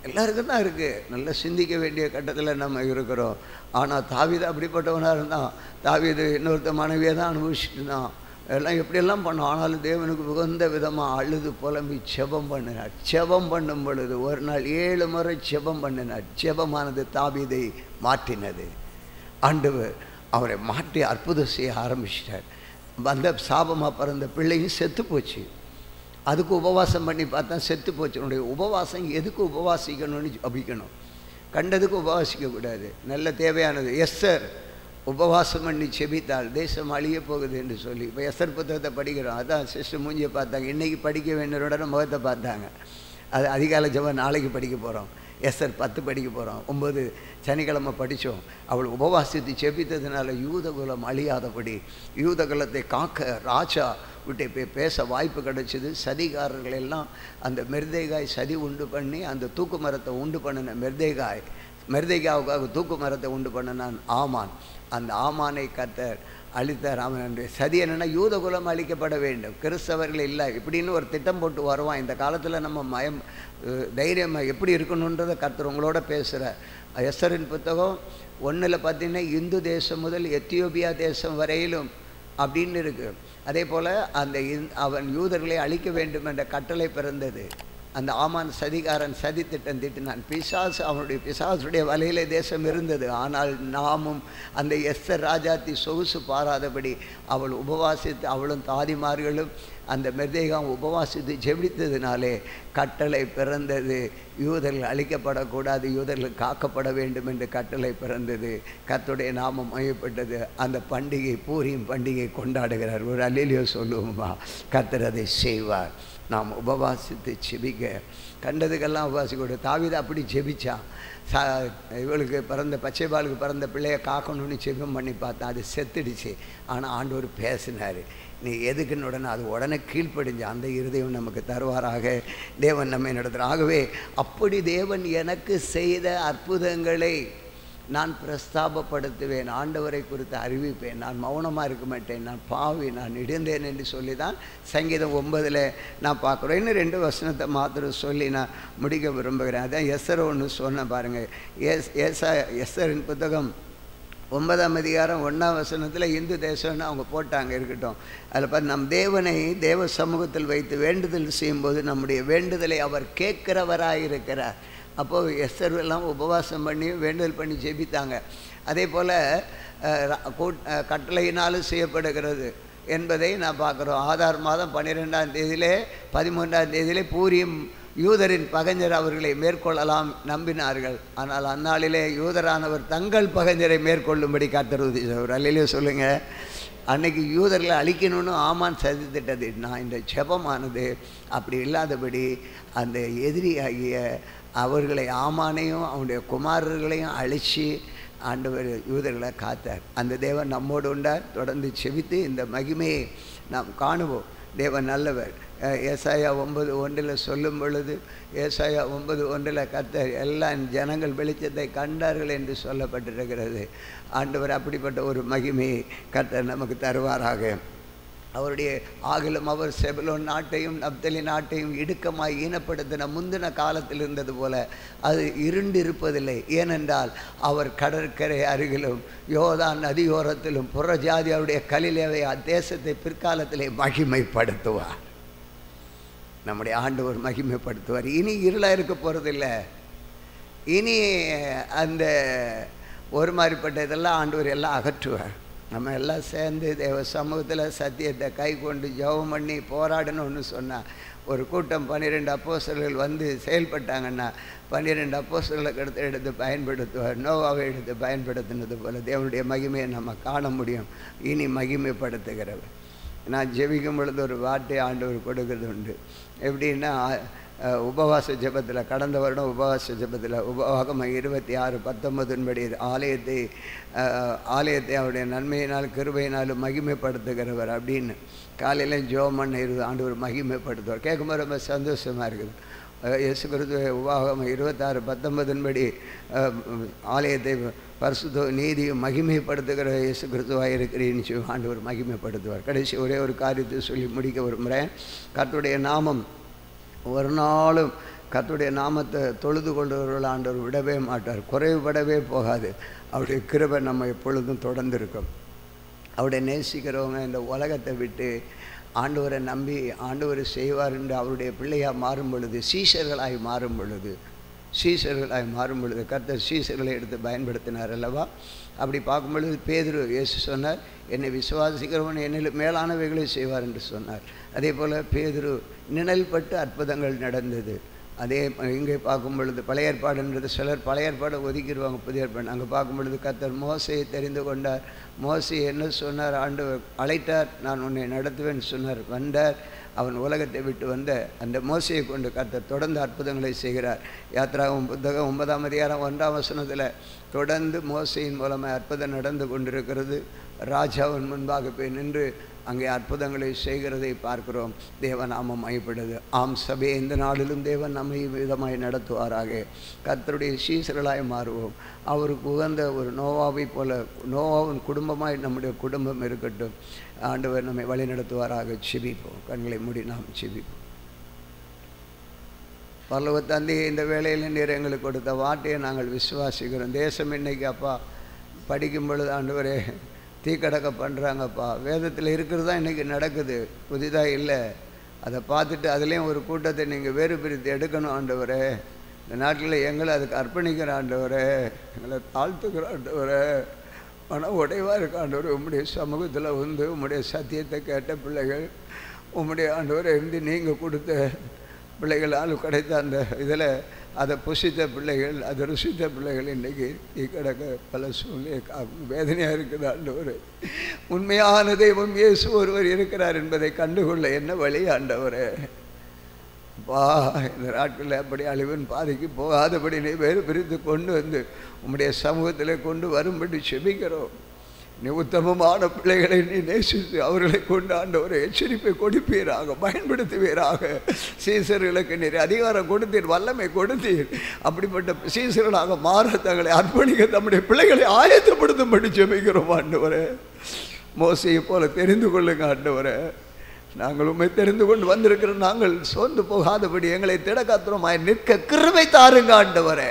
எல்லாருக்கும் தான் இருக்குது. நல்லா சிந்திக்க வேண்டிய கட்டத்தில் நம்ம இருக்கிறோம். ஆனால் தாவீது அப்படிப்பட்டவனாக இருந்தான். தாவீது இன்னொருத்த மனைவியை தான் அனுபவிச்சுட்டு இருந்தான். எல்லாம் எப்படியெல்லாம் பண்ணோம். ஆனாலும் தேவனுக்கு உகந்த விதமாக அழுது புலம்பி ஜெபம் பண்ணினார். ஜெபம் பண்ணும் பொழுது ஒரு நாள் 7 முறை ஜெபம் பண்ணினார். ஜெபமானது தாவீதை மாற்றினது. ஆண்டவர் அவரை மாற்றி அற்புதம் செய்ய ஆரம்பிச்சிட்டார். அந்த சாபமாக பிறந்த பிள்ளையும் செத்து போச்சு. அதுக்கு உபவாசம் பண்ணி பார்த்தா செத்து போச்சு. உன்னுடைய உபவாசம் எதுக்கு உபவாசிக்கணும்னு ஜபிக்கணும். கண்டதுக்கு உபவாசிக்கக்கூடாது. நல்ல தேவையானது. எஸ்தர் உபவாசம் பண்ணி செபித்தால் தேசம் அழிய போகுது என்று சொல்லி. இப்போ எஸ்தர் புத்தகத்தை படிக்கிறோம். அதான் சிஸ்டர் மூஞ்சியை பார்த்தாங்க. இன்றைக்கி படிக்க வேண்டியவரோட முகத்தை பார்த்தாங்க. அது அதிகாலை ஜெபம் நாளைக்கு படிக்க போகிறோம். எஸ்தர் 10 படிக்க போகிறோம். 9 சனிக்கிழமை படித்தோம். அவள் உபவாசித்து செபித்ததுனால யூதகுலம் அழியாதபடி யூதகுலத்தை காக்க ராஜா விட்டு பேச வாய்ப்பு கிடைச்சிது. சதிகாரர்கள் எல்லாம் அந்த மெர்தேகாய் சதி உண்டு பண்ணி அந்த தூக்கு மரத்தை உண்டு பண்ணின மெர்தேகாவுக்காக தூக்கு மரத்தை உண்டு பண்ணினான் ஆமான். அந்த ஆமானை கர்த்தர் அழித்தார். அவன் சதி என்னென்னா யூதகுலம் அழிக்கப்பட வேண்டும், கிறிஸ்தவர்கள் இல்லை இப்படின்னு ஒரு திட்டம் போட்டு வருவான். இந்த காலத்தில் நம்ம தைரியமாக எப்படி இருக்கணுன்றதை கர்த்தர் உங்களோட பேசுகிற. எஸ்தரின் புத்தகம் 1 பார்த்தீங்கன்னா இந்து தேசம் முதல் எத்தியோப்பியா தேசம் வரையிலும் அப்படின்னு இருக்குது. அதே போல் அவன் யூதர்களை அழிக்க வேண்டும் என்ற கட்டளை பிறந்தது. அந்த ஆமான் சதிகாரன் சதி திட்டம் தீட்டினான். அவனுடைய பிசாசுடைய வலையிலே தேசம் இருந்தது. ஆனால் நாமும் அந்த எஸ்தர் ராஜாத்தி சொகுசு பாராதபடி அவள் உபவாசித்து அவளும் தாதிமார்களும் அந்த மெர்தேகாம் உபவாசித்து ஜெபித்ததினாலே கட்டளை பிறந்தது. யூதர்கள் அழிக்கப்படக்கூடாது, யூதர்கள் காக்கப்பட வேண்டும் என்று கட்டளை பிறந்தது. கர்த்தருடைய நாமம் மையப்பட்டது. அந்த பண்டிகை பூரியும் பண்டிகை கொண்டாடுகிறார். ஒரு அல்லேலூயா சொல்லுவோமா? கர்த்தர் அதை செய்வார். நாம் உபவாசித்து செபிக்க கண்டதுக்கெல்லாம் உபவாசிக்கூட. தாவீது அப்படி ஜெபிச்சான். இவளுக்கு பிறந்த பச்சைபாலுக்கு பிறந்த பிள்ளையை காக்கணும்னு ஜெபம் பண்ணி பார்த்தான். அது செத்துடுச்சு. ஆனால் ஆண்டவர் பேசினார். நீ எதுக்குன்னு உடனே அது உடனே கீழ்ப்படிஞ்ச அந்த இருதயம் நமக்கு தருவாராக. தேவன் நம்மை நடத்துகிறார். ஆகவே அப்படி தேவன் எனக்கு செய்த அற்புதங்களை நான் பிரஸ்தாபப்படுத்துவேன், ஆண்டவரை குறித்து அறிவிப்பேன், நான் மௌனமாக இருக்க மாட்டேன், நான் பாவி, நான் இடிந்தேன் என்று சொல்லி தான் சங்கீதம் 9 நான் பார்க்குறோம். இன்னும் 2 வசனத்தை மாத்திரம் சொல்லி நான் முடிக்க விரும்புகிறேன். அதான் எஸ்தர் ஒன்று சொன்னேன் பாருங்கள். எஸ்தரின் புத்தகம் 9ஆம் அதிகாரம் 1ஆம் வசனத்தில் இந்து தேசம்னு அவங்க போட்டாங்க. இருக்கட்டும். அதில் பார்த்து நம் தேவனை தேவ சமூகத்தில் வைத்து வேண்டுதல் செய்யும்போது நம்முடைய வேண்டுதலை அவர் கேட்கிறவராயிருக்கிறார். அப்போது எஸ்தர் எல்லாம் உபவாசம் பண்ணி வேண்டுதல் பண்ணி ஜெபித்தாங்க. அதே போல் கட்டளையினாலும் செய்யப்படுகிறது என்பதை நான் பார்க்குறோம். ஆதார் மாதம் 12ஆம் தேதியிலே 13ஆம் தேதியிலே பூரியும் யூதரின் பகைஞர் அவர்களை மேற்கொள்ளலாம் நம்பினார்கள். ஆனால் அந்நாளிலே யூதரானவர் தங்கள் பகைஞரை மேற்கொள்ளும்படி கர்த்தர் உதவிச்சார். அல்லேலூயா சொல்லுங்கள். அன்னைக்கு யூதர்களை அழிக்கணும்னு ஆமான் சதி திட்டது. நான் இந்த ஜெபமானது அப்படி இல்லாதபடி அந்த எதிரியாகிய அவர்களை ஆமானையும் அவனுடைய குமாரர்களையும் அழித்து ஆண்டவர் யூதர்களை காத்தார். அந்த தேவன் நம்மோடு உண்டார். தொடர்ந்து செபித்து இந்த மகிமையை நாம் காணுவோம். தேவன் நல்லவர். ஏசாயா 9:1 சொல்லும் பொழுது, ஏசாயா 9:1 கர்த்தர் எல்லா ஜனங்கள் வெளிச்சத்தை கண்டார்கள் என்று சொல்லப்பட்டிருக்கிறது. ஆண்டவர் அப்படிப்பட்ட ஒரு மகிமையை கர்த்தர் நமக்கு தருவாராக. அவருடைய ஆகிலும் அவர் செபலோன் நாட்டையும் நப்தலி நாட்டையும் இடுக்கமாய் ஈனப்படுத்தின முந்தின காலத்தில் இருந்தது போல அது இருண்டிருப்பதில்லை. ஏனென்றால் அவர் கடற்கரை அருகிலும் யோர்தான் நதியோரத்திலும் புறஜாதி அவருடைய கலிலேவை அத்தேசத்தை பிற்காலத்திலே மகிமைப்படுத்துவார். நம்முடைய ஆண்டவர் மகிமைப்படுத்துவார். இனி இருளாக இருக்க போகிறதில்லை. இனி அந்த ஒரு மாதிரிப்பட்ட இதெல்லாம் ஆண்டவர் எல்லாம் அகற்றுவார். நம்ம எல்லாம் சேர்ந்து தேவ சமூகத்தில் சத்தியத்தை கை கொண்டு ஜெபம் பண்ணி போராடணும்னு சொன்னால் ஒரு கூட்டம் 12 அப்போஸ்தலர்கள் வந்து செயல்பட்டாங்கன்னா 12 அப்போஸ்தலர்களை எடுத்து பயன்படுத்துவார். நோவாவை எடுத்து பயன்படுத்தினது போல் தேவனுடைய மகிமையை நம்ம காண முடியும். இனி மகிமைப்படுத்துகிறவர். நான் ஜெபிக்கும் பொழுது ஒரு வார்த்தை ஆண்டவர் கொடுக்கறது உண்டு. எப்படின்னா உபவாச ஜெபத்தில் கடந்த வருடம் உபவாச ஜெபத்தில் உபவாகம் 26:19 படி ஆலயத்தை அவருடைய நன்மையினால் கிருபையினாலும் மகிமைப்படுத்துகிறவர் அப்படின்னு காலையில் ஜெபம் பண்ண ஆண்டவர் மகிமைப்படுத்துவார். கேட்கும்போது ரொம்ப சந்தோஷமாக இருக்குது. இயேசு கிறிஸ்துவ உபவாகம் 26:19 படி ஆலயத்தை பரிசுத்த நீதியும் மகிமைப்படுத்துகிற இயேசு கிறிஸ்துவாக இருக்கிறேன்னு சொல்லி ஆண்டவர் மகிமைப்படுத்துவார். கடைசி ஒரே ஒரு காரியத்தை சொல்லி முடிக்க விரும்புகிறேன். கர்த்தருடைய நாமம் ஒரு நாளும் கர்த்தருடைய நாமத்தை தொழுது கொள்கிறவர்கள் ஆண்டவர் விடவே மாட்டார், குறைவுபடவே போகாது. அவருடைய கிருபை நம்ம எப்பொழுதும் தொடர்ந்து இருக்கும். அவருடைய நேசிக்கிறவங்க இந்த உலகத்தை விட்டு ஆண்டவரை நம்பி ஆண்டவர் செய்வார் என்று அவருடைய பிள்ளையாக மாறும் பொழுது, சீஷர்களாய் மாறும் பொழுது கர்த்தர் சீஷர்களை எடுத்து பயன்படுத்தினார் அல்லவா? அப்படி பார்க்கும் பொழுது பேதுரு, இயேசு சொன்னார், என்னை விசுவாசிக்கிறவன் என்னில் மேலானவைகளை செய்வார் என்று சொன்னார். அதே போல் பேதுரு நிழல்பட்டு அற்புதங்கள் நடந்தது. அதே இங்கே பார்க்கும் பொழுது பழைய ஏற்பாடுன்றது சிலர் பழைய ஏற்பாடை ஒதுக்கிடுவாங்க, புதிய ஏற்பாடு. அங்கே பார்க்கும் பொழுது கர்த்தர் மோசையை தெரிந்து கொண்டார். மோசை என்ன சொன்னார்? ஆண்டவர் அழைத்தார், நான் உன்னை நடத்துவேன் சொன்னார். வந்தார். அவன் உலகத்தை விட்டு வந்த அந்த மோசையை கொண்டு கர்த்தர் தொடர்ந்து அற்புதங்களை செய்கிறார். யாத்திராகமம் புத்தகம் 9ஆம் அதிகாரம் 1ஆம் வசனத்தில் தொடர்ந்து மோசையின் மூலமாக அற்புதம் நடந்து கொண்டிருக்கிறது. ராஜாவின் முன்பாக போய் நின்று அங்கே அற்புதங்களை செய்கிறதை பார்க்கிறோம். தேவநாமம் மையப்படுது. ஆம் சபையை இந்த நாளிலும் தேவன் நம்மை விதமாய் நடத்துவாராக. கர்த்தருடைய சீசர்களாய் மாறுவோம். அவருக்கு உகந்த ஒரு நோவாவை போல நோவாவின் குடும்பமாய் நம்முடைய குடும்பம் இருக்கட்டும். ஆண்டவர் நம்மை வழி நடத்துவாராக. செபிப்போம். கண்களை மூடி நாம் செபிப்போம். பரலோக தந்தையை, இந்த வேளையில் நீர் எங்களுக்கு கொடுத்த வார்த்தையை நாங்கள் விசுவாசிக்கிறோம். தேசம் இன்னைக்கு அப்பா படிக்கும் பொழுது ஆண்டவரே தீக்கடக்க பண்ணுறாங்கப்பா. வேதத்தில் இருக்கிறது தான் இன்றைக்கி நடக்குது, புதிதாக இல்லை. அதை பார்த்துட்டு அதுலேயும் ஒரு கூட்டத்தை நீங்கள் வேறு பிரித்து எடுக்கணும் ஆண்டவரே. இந்த நாட்டில் எங்களை அதுக்கு அர்ப்பணிக்கிற ஆண்டவரே, எங்களை தாழ்த்துக்கிற ஆண்டவரே, மன உடைவாக இருக்க ஆண்டவரே. உம்முடைய சமூகத்தில் வந்து உம்முடைய சத்தியத்தை கேட்ட பிள்ளைகள், உம்முடைய ஆண்டவரை இருந்து நீங்கள் கொடுத்த பிள்ளைகளால் கிடைத்த அந்த இதில் அதை புசித்த பிள்ளைகள், அதை ருசித்த பிள்ளைகள் இன்றைக்கி கிடக்க பல சூழ்நிலை வேதனையாக இருக்குது ஆண்டவர். உண்மையான தெய்வம் இயேசு ஒருவர் இருக்கிறார் என்பதை கண்டுகொள்ள என்ன வழி ஆண்டவரே? பா இந்த நாட்களில் அப்படி அழிவின் பாதைக்கு போகாதபடி நீ வேறு பிரித்து கொண்டு வந்து உம்முடைய சமூகத்தில் கொண்டு வரும்படி செபிக்கிறோம். நீ உத்தமமான பிள்ளைகளை நீ நேசித்து அவர்களை கொண்டு ஆண்டவரை எச்சரிப்பை கொடுப்பீராக, பயன்படுத்துவீராக. சீசர்களுக்கு நீர் அதிகாரம் கொடுத்தீர், வல்லமை கொடுத்தீர். அப்படிப்பட்ட சீசர்களாக மாற தங்களை அர்ப்பணிக்க நம்முடைய பிள்ளைகளை ஆயத்தப்படுத்தும்படி ஜெபிக்கிறோம் ஆண்டவரே. மோசையை போல தெரிந்து கொள்ளுங்க ஆண்டவரே. நாங்கள் உண்மை தெரிந்து கொண்டு வந்திருக்கிற நாங்கள் சோர்ந்து போகாதபடி எங்களை திடகாத்திரமாய் நிற்க கிருபை தாருங்க ஆண்டவரே.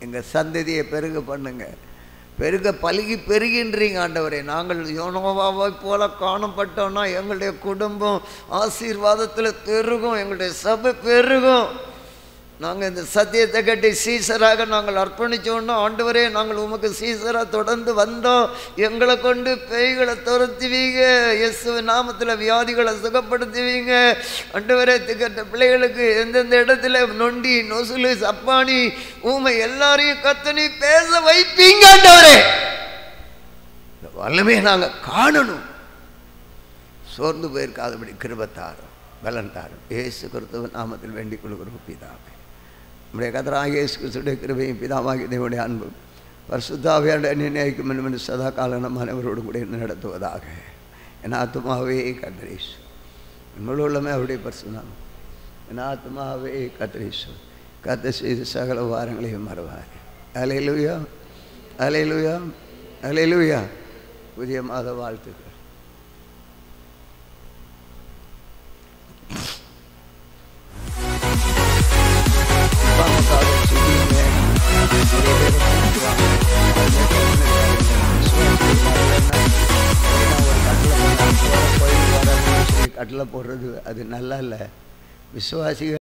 எங்கள் சந்ததியை பெருக பண்ணுங்க, பெருக பலுகி பெருகின்றீங்க ஆண்டவரே. நாங்கள் யோனோவாவை போல காணப்பட்டோம்னா எங்களுடைய குடும்பம் ஆசீர்வாதத்தில் பெருகும், எங்களுடைய சபை பெருகும். நாங்கள் இந்த சத்தியத்தை கட்டி சீசராக நாங்கள் அர்ப்பணித்தோன்னா ஆண்டவரே, நாங்கள் உமக்கு சீசராக தொடர்ந்து வந்தோம். எங்களை கொண்டு பேய்களை துரத்துவீங்க, இயேசுவின் நாமத்தில் வியாதிகளை சுகப்படுத்துவீங்க ஆண்டவரே. திகட்ட பிள்ளைகளுக்கு எந்தெந்த இடத்துல நொண்டி நொசுலு சப்பானி ஊமை எல்லாரையும் கத்தனி பேச வைப்பீங்க ஆண்டவரே. இந்த வல்லமையை நாங்கள் காணணும். சோர்ந்து போயிருக்காதபடி கிருபைத்தாரும் பலன் தாரும். இயேசு கிறிஸ்துவின் நாமத்தில் வேண்டிக் கொள்கிறோம் பிதாவே. நம்முடைய கர்த்தராகிய இயேசு கிறிஸ்துவின் கிருபையும் பிதாவாகிய தேவனுடைய அன்பும் பரிசுத்த ஆவியானவருடைய நிர்ணயிக்கும் என்று சதா காலம் நம் அனைவரோடும் கூட நடத்துவதாக. என் ஆத்துமாவே கர்த்தரேசு, முழு உள்ளமே அவருடைய பரிசுத்தம். என் ஆத்துமாவே கர்த்தரேசு, கர்த்தர் செய்த சகல வாரங்களையும் மறவார். அல்லேலூயா, அல்லேலூயா, அல்லேலூயா. புதிய மாத வாழ்த்துக்கள். கட்டில் போடுறது அது நல்லா இல்லை. விசுவாசிகள்